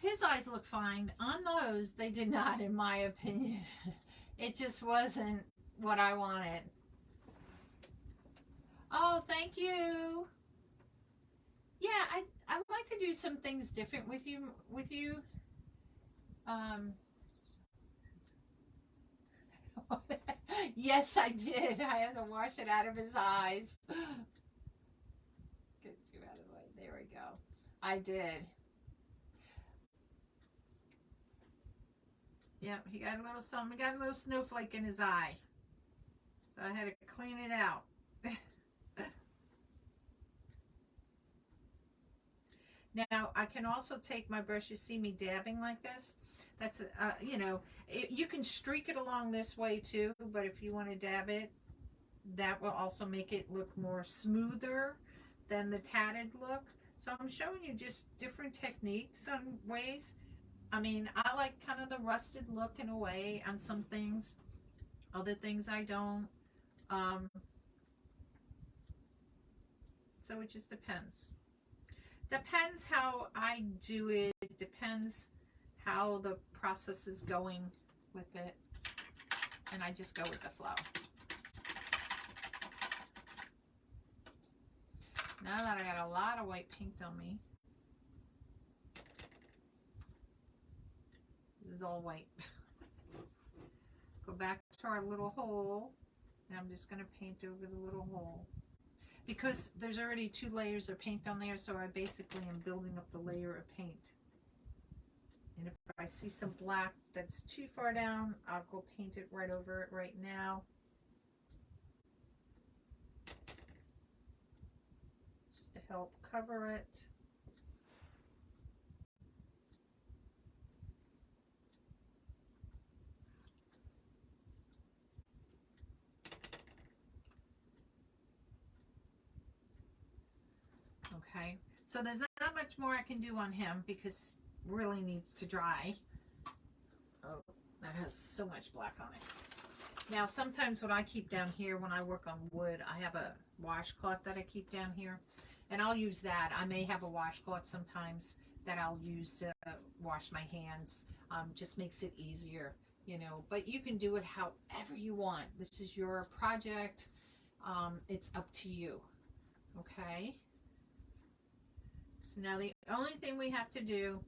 His eyes look fine. On those, they did not, in my opinion. It just wasn't what I wanted. Oh, thank you. Yeah, I like to do some things different with you. Yes, I did. I had to wash it out of his eyes. Get you out of the way. There we go. I did. Yep, he got a little something. He got a little snowflake in his eye. So I had to clean it out. Now, I can also take my brush. You see me dabbing like this? That's, you know, you can streak it along this way too, but if you want to dab it, that will also make it look more smoother than the tatted look. So I'm showing you just different techniques on ways. I mean, I like kind of the rusted look in a way on some things. Other things I don't. So it just depends. Depends how I do it. It depends how the process is going with it. And I just go with the flow. Now that I got a lot of white paint on me. This is all white. Go back to our little hole. And I'm just going to paint over the little hole. Because there's already 2 layers of paint on there, so I basically am building up the layer of paint. And if I see some black that's too far down, I'll go paint it right over it right now. Just to help cover it. Okay, so there's not much more I can do on him because it really needs to dry. Oh, that has so much black on it. Now, sometimes what I keep down here when I work on wood, I have a washcloth that I keep down here, and I'll use that. I may have a washcloth sometimes that I'll use to wash my hands. Just makes it easier, you know, but you can do it however you want. This is your project. It's up to you. Okay. So now the only thing we have to do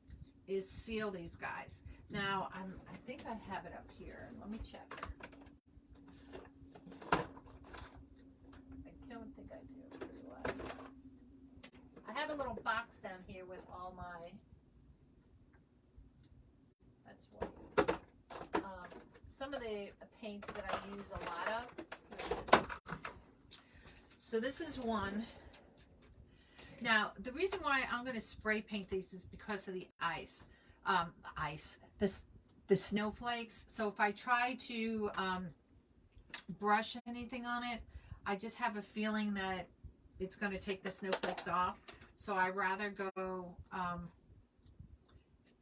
is seal these guys. Now, I think I have it up here. Let me check. I don't think I do. I have a little box down here with all my, that's what, some of the paints that I use a lot of. So this is one. Now, the reason why I'm going to spray paint these is because of the ice. The snowflakes. So if I try to brush anything on it, I just have a feeling that it's going to take the snowflakes off. So I rather go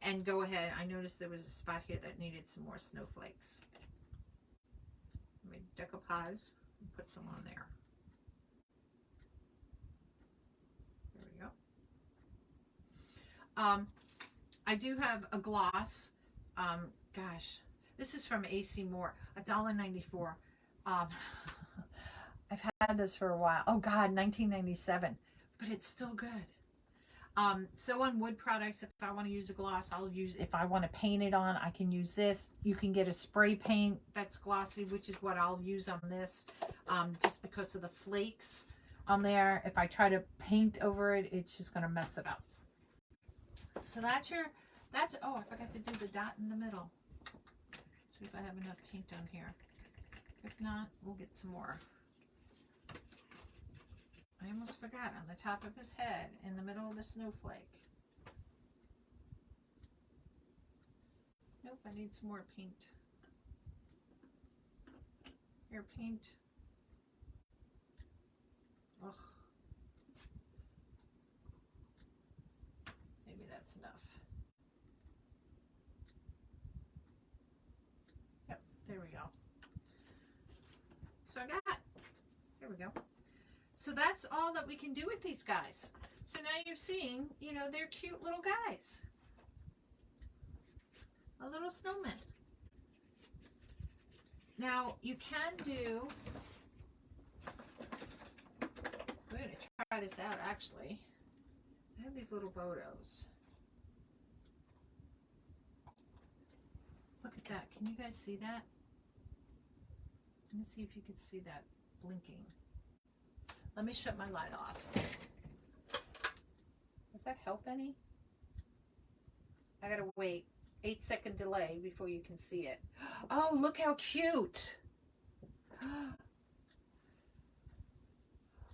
and go ahead. I noticed there was a spot here that needed some more snowflakes. Let me decoupage and put some on there. I do have a gloss. Gosh, this is from AC Moore, $1.94. I've had this for a while. Oh God, 1997, but it's still good. So on wood products, if I want to use a gloss, I'll use, if I want to paint it on, I can use this. You can get a spray paint that's glossy, which is what I'll use on this, just because of the flakes on there. If I try to paint over it, it's just going to mess it up. So oh, I forgot to do the dot in the middle. See if I have enough paint on here. If not, we'll get some more. I almost forgot, on the top of his head, in the middle of the snowflake. Nope, I need some more paint. Here, paint. Ugh. Maybe that's enough. Yep, there we go. So I got, here we go. So that's all that we can do with these guys. So now you're seeing, you know, they're cute little guys. A little snowman. Now you can do, we're going to try this out actually. I have these little photos. Look at that. Can you guys see that? Let me see if you can see that blinking. Let me shut my light off. Does that help any? I gotta wait 8-second delay before you can see it. Oh, look how cute.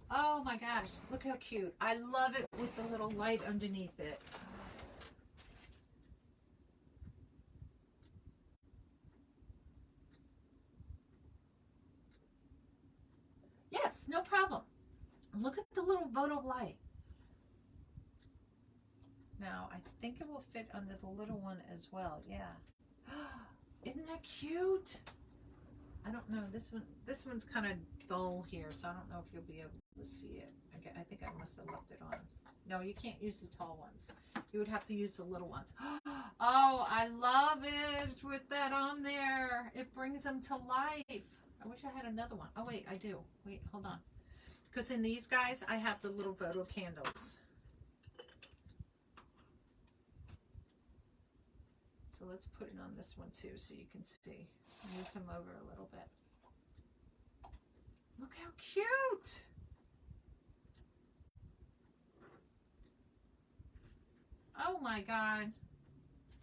Oh my gosh, look how cute. I love it with the little light underneath it. Yes, no problem. Look at the little photo light. Now, I think it will fit under the little one as well. Yeah. Isn't that cute? I don't know. This one's kind of dull here, so I don't know if you'll be able to see it. Okay, I think I must have left it on. No, you can't use the tall ones. You would have to use the little ones. Oh, I love it with that on there. It brings them to life. I wish I had another one. Oh, wait, I do. Wait, hold on. Because in these guys, I have the little photo candles. So let's put it on this one too so you can see. Move him over a little bit. Look how cute! Oh my God.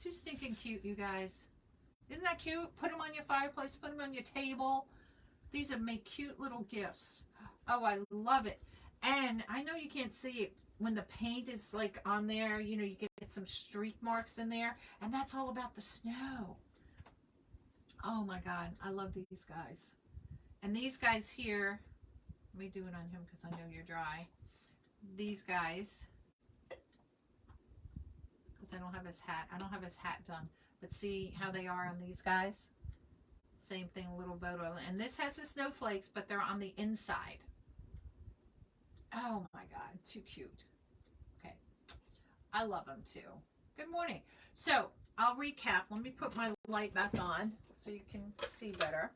Too stinking cute, you guys. Isn't that cute? Put them on your fireplace, put them on your table. These are make cute little gifts. Oh, I love it. And I know you can't see it when the paint is like on there, you know, you get some streak marks in there, and that's all about the snow. Oh my God, I love these guys. And these guys here, let me do it on him because I know you're dry. These guys, because I don't have his hat. I don't have his hat done. But see how they are on these guys? Same thing, a little photo. And this has the snowflakes, but they're on the inside. Oh my God, too cute. Okay, I love them too. Good morning. So I'll recap. Let me put my light back on so you can see better.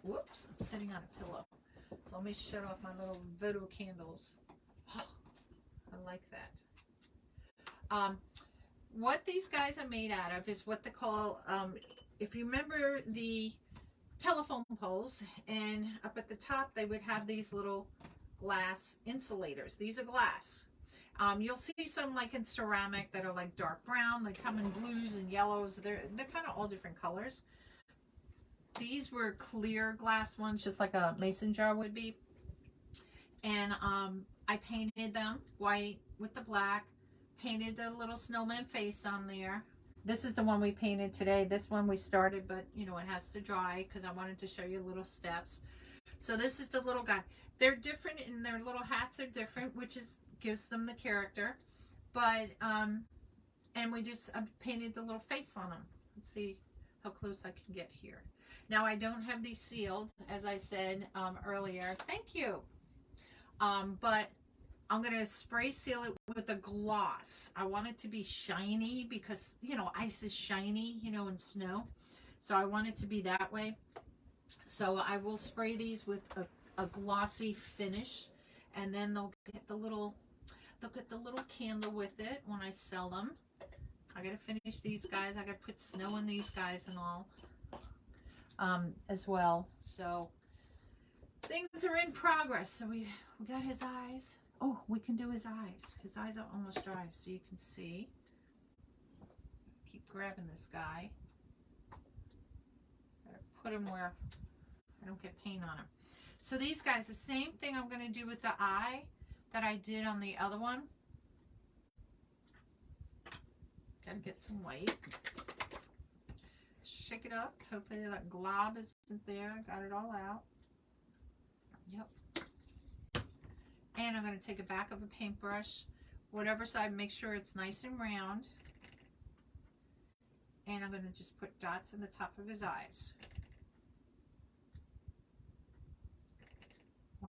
Whoops, I'm sitting on a pillow. So let me shut off my little voodoo candles. Oh, I like that. What these guys are made out of is what they call, if you remember the telephone poles, and up at the top they would have these little glass insulators. These are glass. You'll see some like in ceramic that are like dark brown. They come in blues and yellows. They're kind of all different colors. These were clear glass ones, just like a mason jar would be. And I painted them white with the black. Painted the little snowman face on there. This is the one we painted today. This one we started, but you know, it has to dry because I wanted to show you little steps. So this is the little guy. They're different and their little hats are different, which gives them the character. But, and we just painted the little face on them. Let's see how close I can get here. Now I don't have these sealed, as I said earlier. Thank you. But I'm going to spray seal it with a gloss. I want it to be shiny because, you know, ice is shiny, you know, in snow. So I want it to be that way. So I will spray these with a glossy finish, and then they'll get the little candle with it when I sell them. I got to finish these guys. I got to put snow in these guys and all as well. So things are in progress. So we got his eyes. Oh, we can do his eyes. His eyes are almost dry, so you can see. Keep grabbing this guy. Gotta put him where I don't get paint on him. So these guys, the same thing I'm going to do with the eye that I did on the other one. Gotta get some white. Shake it up. Hopefully that glob isn't there. Got it all out. Yep. And I'm going to take a back of a paintbrush, whatever side, make sure it's nice and round. And I'm going to just put dots in the top of his eyes.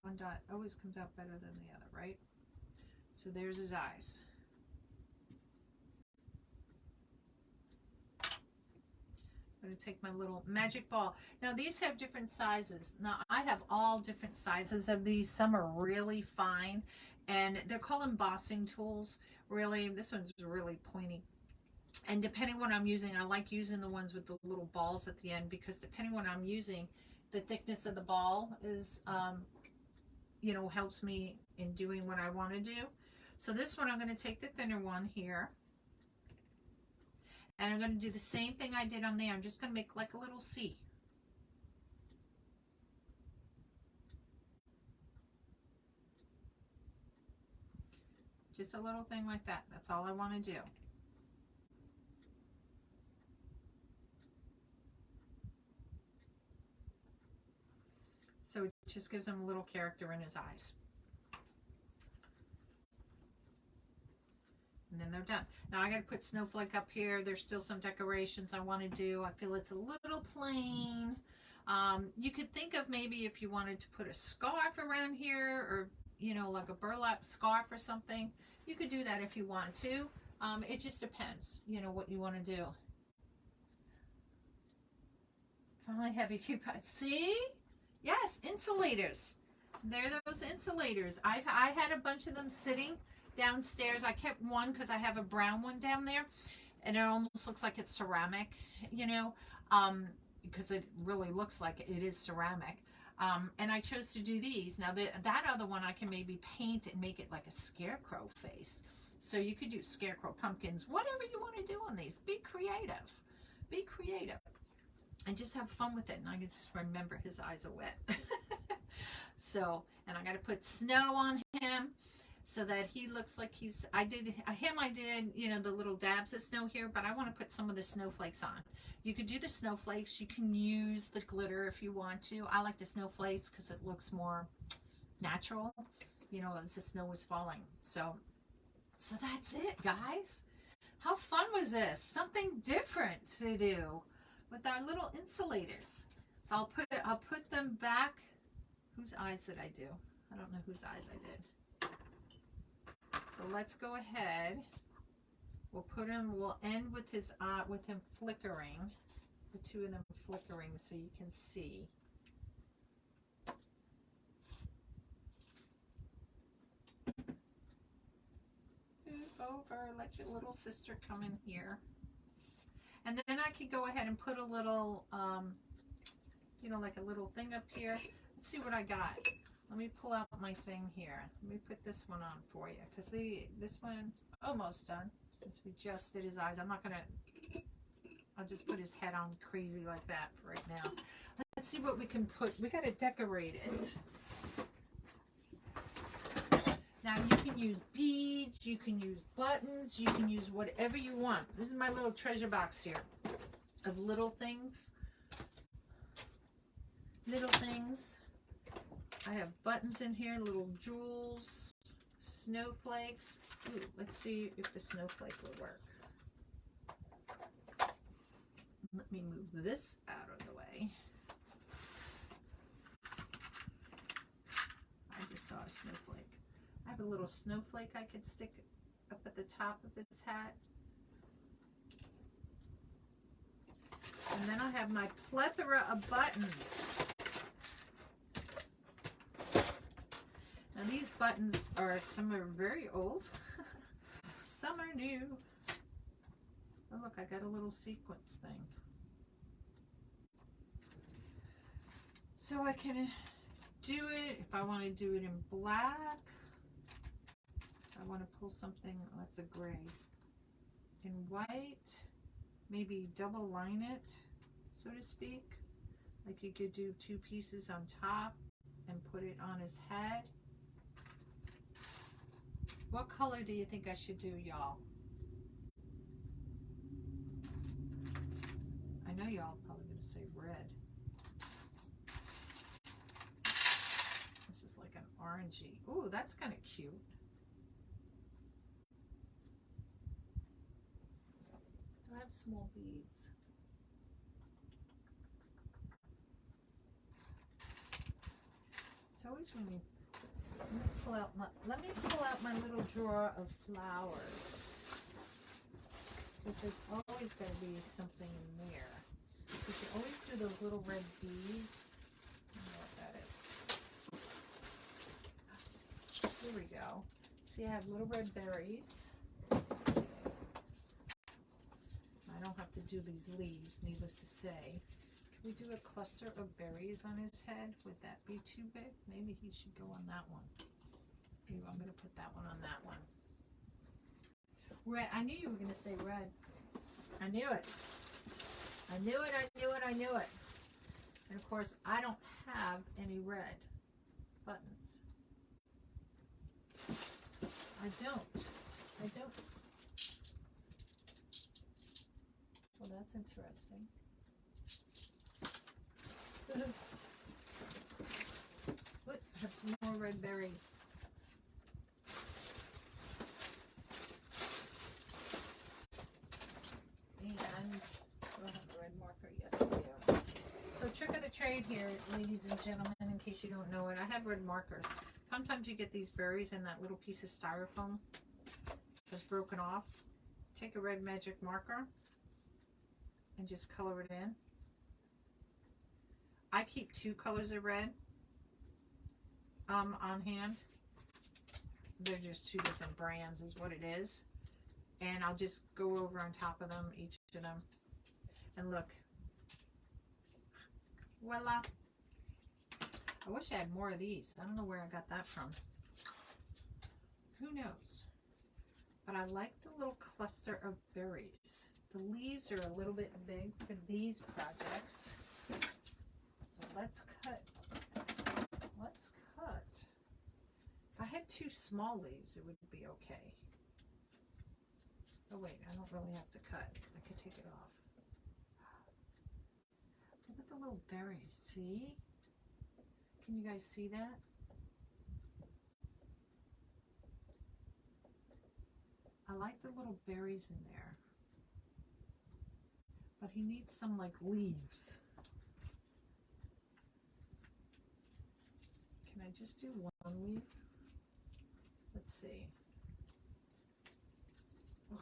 One dot always comes out better than the other, right? So there's his eyes. I'm going to take my little magic ball. Now these have different sizes. Now I have all different sizes of these. Some are really fine, and they're called embossing tools. Really, this one's really pointy. And depending what I'm using, I like using the ones with the little balls at the end, because depending what I'm using, the thickness of the ball is, you know, helps me in doing what I want to do. So this one, I'm going to take the thinner one here. And I'm going to do the same thing I did on there. I'm just going to make like a little C. Just a little thing like that. That's all I want to do. So it just gives him a little character in his eyes. And then they're done. Now I got to put snowflake up here. There's still some decorations I want to do. I feel it's a little plain. You could think of maybe if you wanted to put a scarf around here, or, you know, like a burlap scarf or something. You could do that if you want to. It just depends, you know, what you want to do. Finally have you keep, see? Yes, insulators. They're those insulators. I had a bunch of them sitting downstairs. I kept one because I have a brown one down there, and it almost looks like it's ceramic, you know, because it really looks like it is ceramic. And I chose to do these. Now that other one I can maybe paint and make it like a scarecrow face. So you could do scarecrow, pumpkins, whatever you want to do on these. Be creative. Be creative. And just have fun with it. And I can just remember his eyes are wet. So, and I got to put snow on him, so that he looks like he's, I did, you know, the little dabs of snow here, but I want to put some of the snowflakes on. You could do the snowflakes. You can use the glitter if you want to. I like the snowflakes because it looks more natural, you know, as the snow was falling. So that's it, guys. How fun was this? Something different to do with our little insulators. So I'll put them back. Whose eyes did I do? I don't know whose eyes I did. So let's go ahead. We'll put him, we'll end with his with him flickering, the two of them flickering, so you can see. Move over, let your little sister come in here. And then I could go ahead and put a little, you know, like a little thing up here. Let's see what I got. Let me pull out my thing here. Let me put this one on for you, because this one's almost done, since we just did his eyes. I'm not gonna, I'll just put his head on crazy like that for right now. Let's see what we can put. We gotta decorate it. Now you can use beads, you can use buttons, you can use whatever you want. This is my little treasure box here of little things. Little things. I have buttons in here, little jewels, snowflakes. Ooh, let's see if the snowflake will work. Let me move this out of the way. I just saw a snowflake. I have a little snowflake I could stick up at the top of his hat. And then I have my plethora of buttons. Now these buttons are, some are very old, some are new. Oh look, I got a little sequence thing. So I can do it, if I want to do it in black, I want to pull something, that's a gray, in white, maybe double line it, so to speak. Like you could do 2 pieces on top and put it on his head. What color do you think I should do, y'all? I know y'all probably gonna say red. This is like an orangey. Ooh, that's kind of cute. Do I have small beads? It's always when you let me pull out my little drawer of flowers, because there's always going to be something in there. You can always do those little red beads. I don't know what that is. Here we go. See, I have little red berries. I don't have to do these leaves, needless to say. Can we do a cluster of berries on his head? Would that be too big? Maybe he should go on that one. Maybe I'm going to put that one on that one. Red. I knew you were going to say red. I knew it. I knew it, I knew it, I knew it. And of course, I don't have any red buttons. I don't. I don't. Well, that's interesting. Look, I have some more red berries. And do I have a red marker? Yes, I do. So trick of the trade here, ladies and gentlemen, in case you don't know it, I have red markers. Sometimes you get these berries in that little piece of styrofoam that's broken off. Take a red magic marker and just color it in. I keep 2 colors of red on hand. They're just 2 different brands is what it is. And I'll just go over on top of them, each of them. And look. Voila. I wish I had more of these. I don't know where I got that from. Who knows? But I like the little cluster of berries. The leaves are a little bit big for these projects. So let's cut. Let's cut. If I had 2 small leaves, it would be okay. Oh wait, I don't really have to cut. I could take it off. Look at the little berries, see? Can you guys see that? I like the little berries in there. But he needs some like leaves. Can I just do 1 leaf? Let's see. Ugh.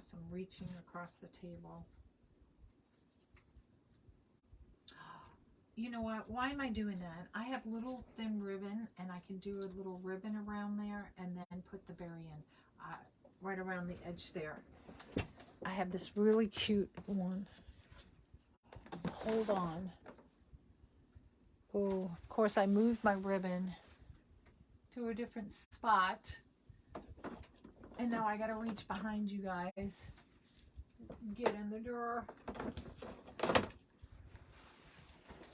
Some reaching across the table. You know what? Why am I doing that? I have little thin ribbon, and I can do a little ribbon around there and then put the berry in right around the edge there. I have this really cute one. Hold on. Oh, of course I moved my ribbon to a different spot. And now I gotta reach behind you guys. Get in the drawer.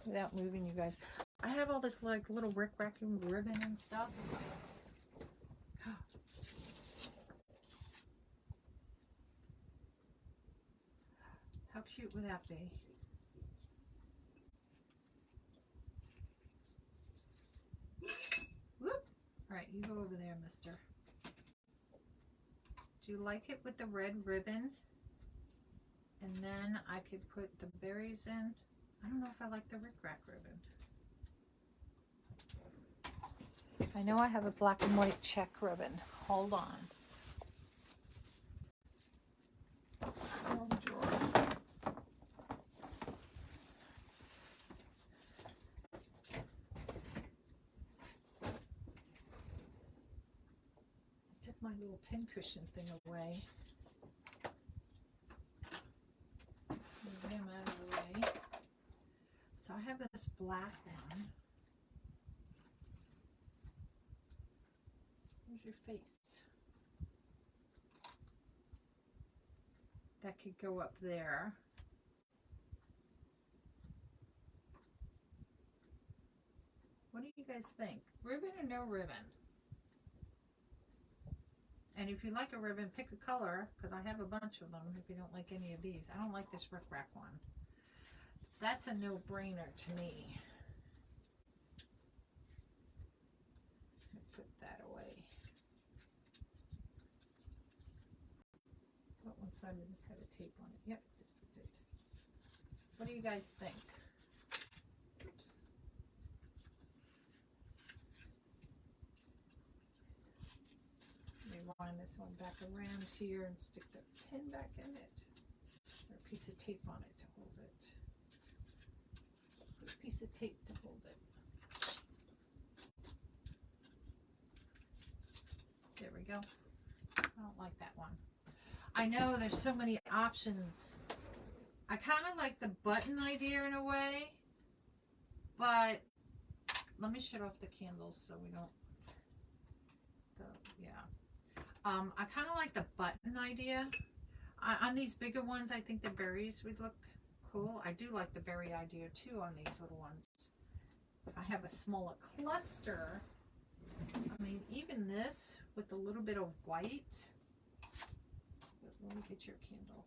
Without moving you guys. I have all this like little racking ribbon and stuff. How cute would that be? Whoop! Alright, you go over there, mister. Do you like it with the red ribbon? And then I could put the berries in. I don't know if I like the rickrack ribbon. I know I have a black and white check ribbon. Hold on. Oh, drawer. I took my little pincushion thing away. Move him out of the way. So I have this black one. Where's your face? That could go up there. What do you guys think? Ribbon or no ribbon? And if you like a ribbon, pick a color, because I have a bunch of them if you don't like any of these. I don't like this rickrack one. That's a no-brainer to me. Put that away. What one side of this had a tape on it? Yep, this it did. What do you guys think? Oops. Let me line this one back around here and stick the pin back in it. Or a piece of tape on it to hold it. Put a piece of tape to hold it. There we go. I don't like that one. I know there's so many options. I kind of like the button idea in a way, but let me shut off the candles so we don't, I kind of like the button idea. On these bigger ones, I think the berries would look cool. I do like the berry idea too on these little ones. If I have a smaller cluster, I mean, even this with a little bit of white. Let me get your candle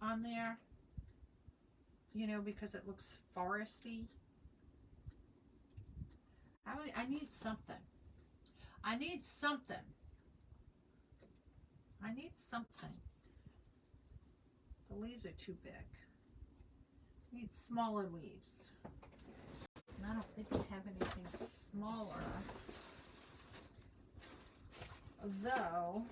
on there, you know, because it looks foresty. I need something. I need something. I need something. The leaves are too big. I need smaller leaves. And I don't think we have anything smaller. Although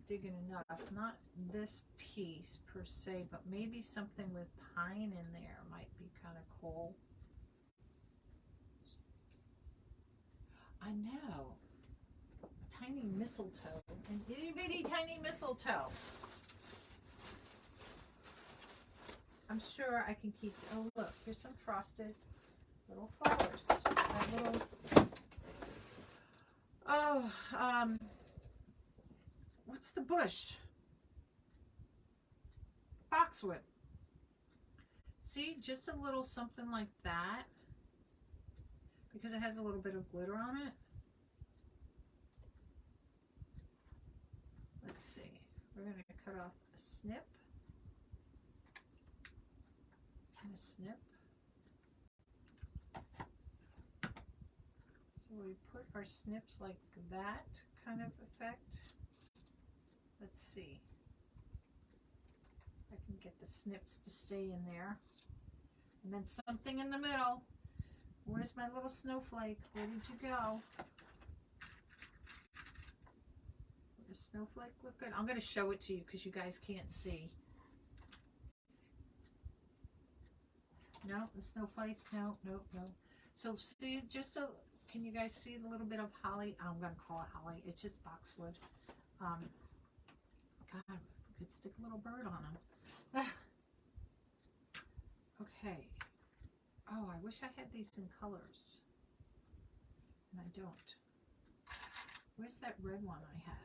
digging enough, not this piece per se, but maybe something with pine in there might be kind of cool. I know, a tiny mistletoe, an itty bitty tiny mistletoe. I'm sure I can keep. Oh look, here's some frosted little flowers. That little. Oh, what's the bush? Boxwood. See, just a little something like that, because it has a little bit of glitter on it. Let's see. We're going to cut off a snip and a snip. So we put our snips like that kind of effect. Let's see. I can get the snips to stay in there. And then something in the middle. Where's my little snowflake? Where did you go? Does snowflake look good? I'm going to show it to you because you guys can't see. No, the snowflake? No, no, no. So see, just a, can you guys see a little bit of holly? I'm going to call it holly. It's just boxwood. God, we could stick a little bird on them. Okay. Oh, I wish I had these in colors. And I don't. Where's that red one I had?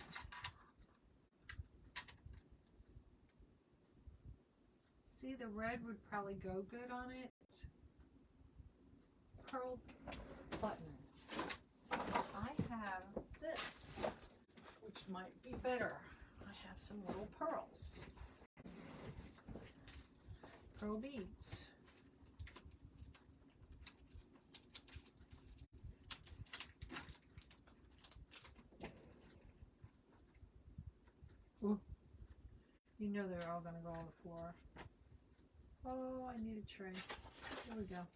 See, the red would probably go good on it. Pearl button. I have this, which might be better. I have some little pearls. Pearl beads. Ooh. You know they're all going to go on the floor. Oh, I need a tray. There we go.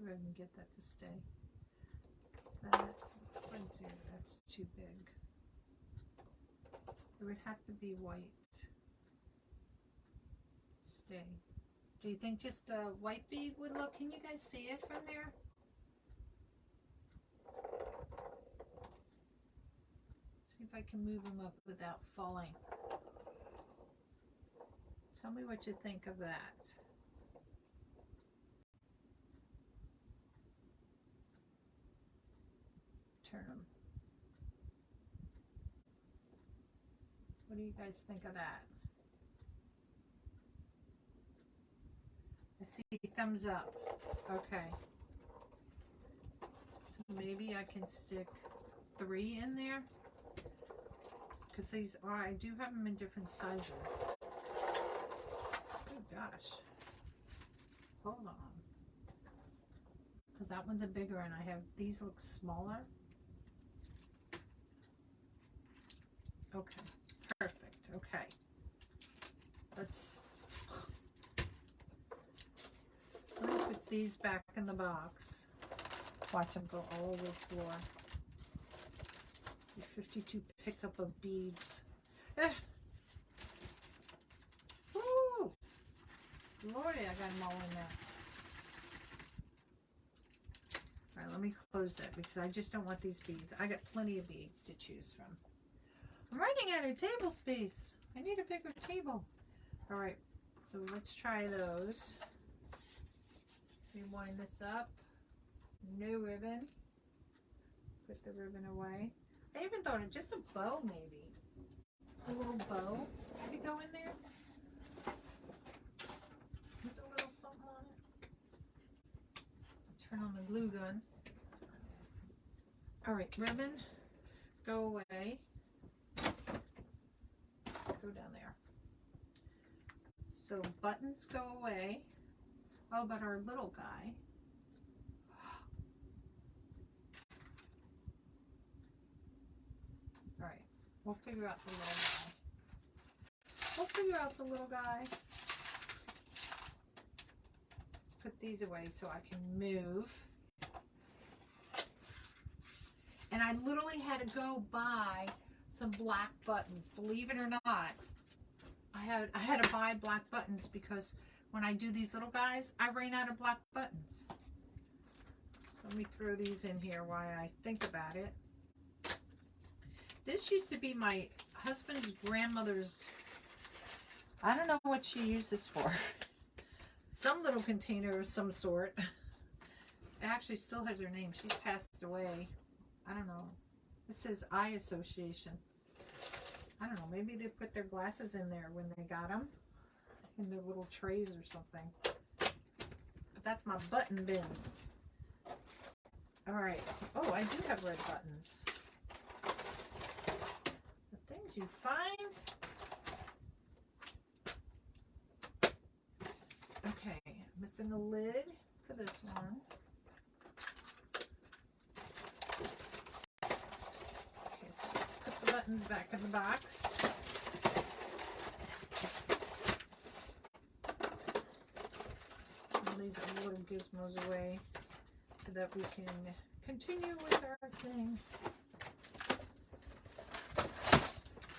Go ahead and get that to stay. That's that. That's too big. It would have to be white. Stay. Do you think just the white bead would look? Can you guys see it from there? See if I can move them up without falling. Tell me what you think of that. Turn them. What do you guys think of that? I see thumbs up. Okay. So maybe I can stick 3 in there. Because these are, I do have them in different sizes. Oh gosh. Hold on. Because that one's a bigger and I have, these look smaller. Okay. Perfect. Okay. Let me put these back in the box. Watch them go all over the floor. 52 pickup of beads. Woo! Lordy, I got them all in there. Alright, let me close that because I just don't want these beads. I got plenty of beads to choose from. I'm running out of table space. I need a bigger table. Alright, so let's try those. We wind this up. No ribbon. Put the ribbon away. I even thought of just a bow, maybe. A little bow could go in there. With a little something on it. Turn on the glue gun. Alright, ribbon, go away. Go down there. So buttons go away. Oh, but our little guy. Alright, we'll figure out the little guy. We'll figure out the little guy. Let's put these away so I can move. And I literally had to go buy some black buttons. Believe it or not, I had to buy black buttons because when I do these little guys, I ran out of black buttons. So let me throw these in here while I think about it. This used to be my husband's grandmother's, I don't know what she used this for. Some little container of some sort. It actually still has her name. She's passed away. I don't know. This says Eye Association. I don't know. Maybe they put their glasses in there when they got them. In their little trays or something. But that's my button bin. Alright. Oh, I do have red buttons. The things you find. Okay. Missing a lid for this one. Okay, so let's put the buttons back in the box. These little gizmos away so that we can continue with our thing.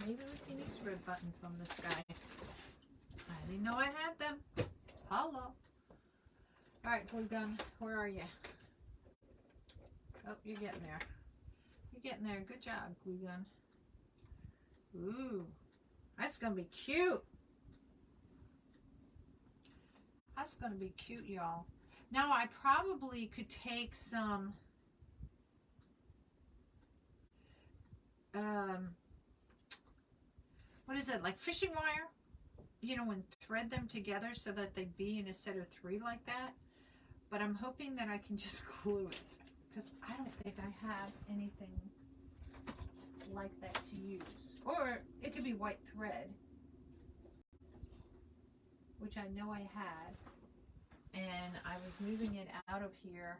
Maybe we can use red buttons on this guy. I didn't know I had them. Hello. Alright, glue gun, where are you? Oh, you're getting there. You're getting there. Good job, glue gun. Ooh, that's going to be cute. That's going to be cute, y'all. Now, I probably could take some what is it, like fishing wire? You know, and thread them together so that they'd be in a set of 3 like that. But I'm hoping that I can just glue it. Because I don't think I have anything like that to use. Or it could be white thread. Which I know I had. and I was moving it out of here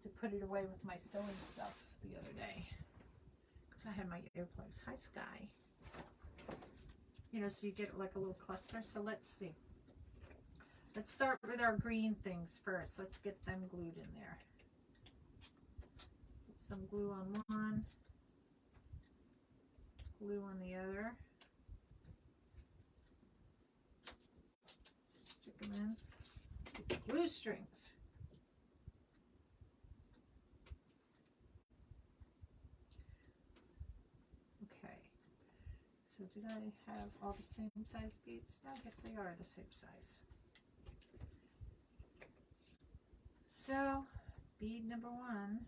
to put it away with my sewing stuff the other day because I had my earplugs. Hi, Sky. You know, so you get like a little cluster. So let's see. Let's start with our green things first. Let's get them glued in there. Put some glue on one, glue on the other. Stick them in. These glue strings. Okay. So did I have all the same size beads? I guess they are the same size. So, bead number one.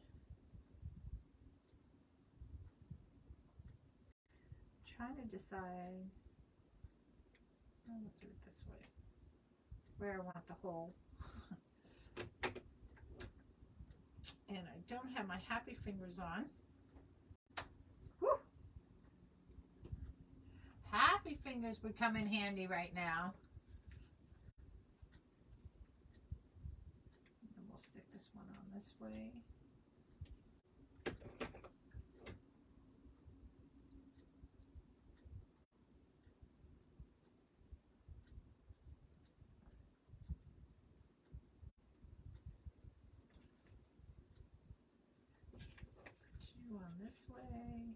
Trying to decide, I'm going to do it this way, where I want the hole. And I don't have my happy fingers on. Whew. Happy fingers would come in handy right now. And we'll stick this one on this way. On this way.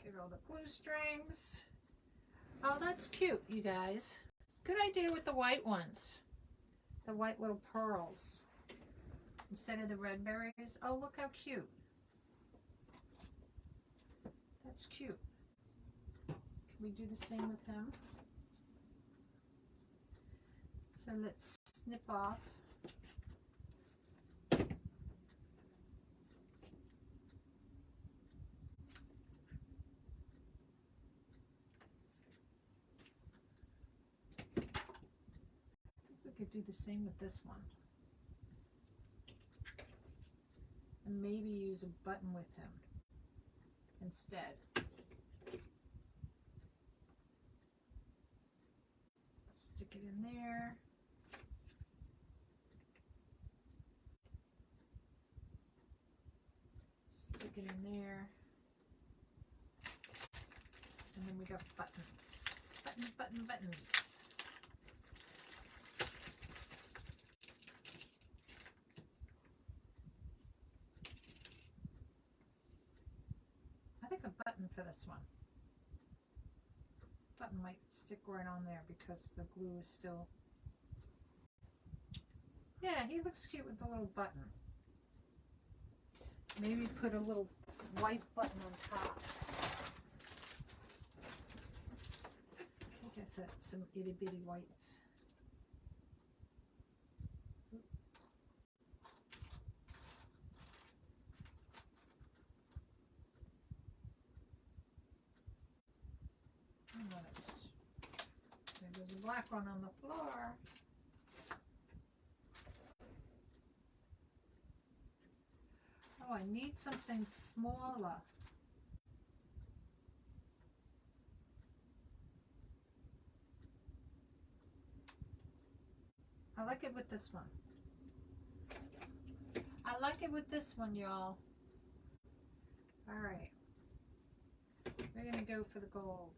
Get all the glue strings. Oh, that's cute, you guys. Good idea with the white ones. The white little pearls. Instead of the red berries. Oh, look how cute. That's cute. We do the same with him. So let's snip off. We could do the same with this one. And maybe use a button with him instead. Stick it in there. Stick it in there. And then we got buttons. Buttons, buttons, buttons. I think a button for this one. Button might stick right on there because the glue is still. Yeah, he looks cute with the little button. Maybe put a little white button on top. I think I said some itty bitty whites. There's a black one on the floor. Oh, I need something smaller. I like it with this one. I like it with this one, y'all. All right. We're going to go for the gold.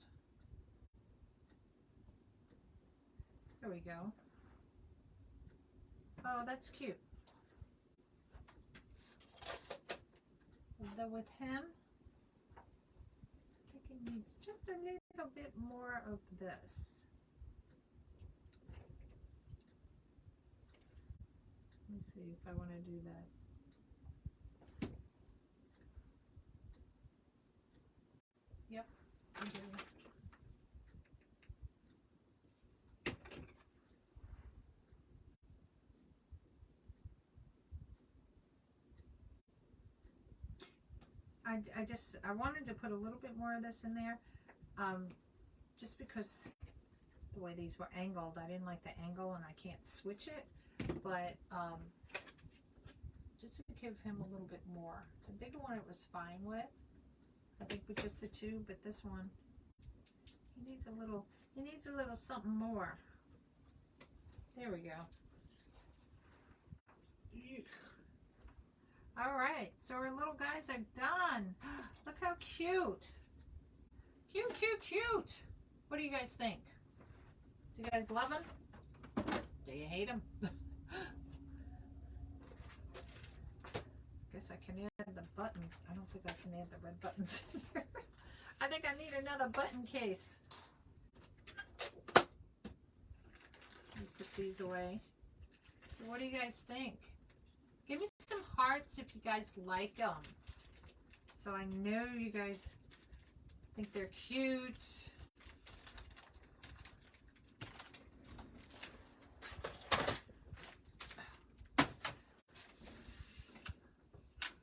There we go. Oh, that's cute. Though with him, I think he needs just a little bit more of this. Let me see if I want to do that. Yep, I do. I wanted to put a little bit more of this in there, just because the way these were angled, I didn't like the angle and I can't switch it, but just to give him a little bit more. The big one it was fine with, I think, with just the two, but this one, he needs a little something more. There we go. Eek. All right, so our little guys are done. Look how cute. Cute, cute, cute. What do you guys think? Do you guys love them? Do you hate them? Guess I can add the buttons. I don't think I can add the red buttons either. I think I need another button case. Let me put these away. So what do you guys think? Give me some hearts if you guys like them. So I know you guys think they're cute.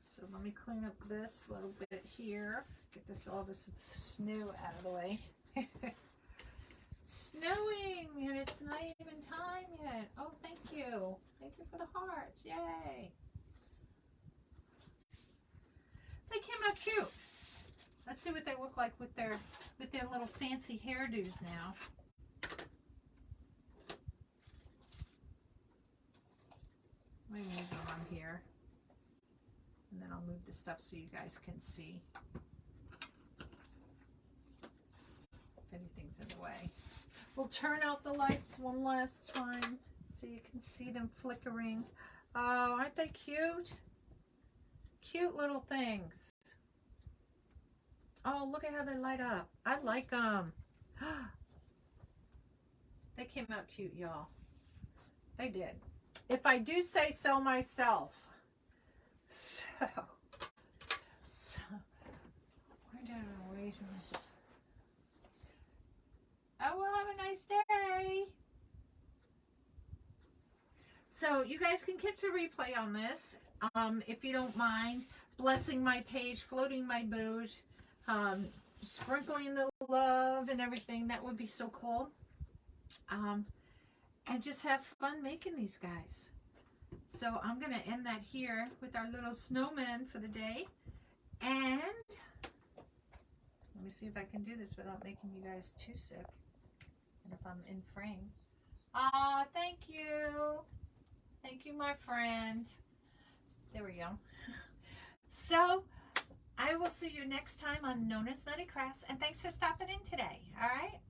So let me clean up this little bit here. Get all this snow out of the way. It's snowing and it's not even time yet. Oh, thank you. Thank you for the hearts. Yay. They came out cute. Let's see what they look like with their little fancy hairdos now. Let me move them on here. And then I'll move the stuff so you guys can see if anything's in the way. We'll turn out the lights one last time so you can see them flickering. Oh, aren't they cute? Cute little things. Oh, look at how they light up. I like them. They came out cute, y'all. They did. If I do say so myself. So we're doing wait a minute. Oh, well, have a nice day. So you guys can catch a replay on this if you don't mind. Blessing my page, floating my boat, sprinkling the love and everything. That would be so cool. And just have fun making these guys. So I'm going to end that here with our little snowman for the day. And let me see if I can do this without making you guys too sick. And if I'm in frame. Aw, thank you. Thank you, my friend. There we go. So I will see you next time on NonnasNuttykrafts. And thanks for stopping in today. All right.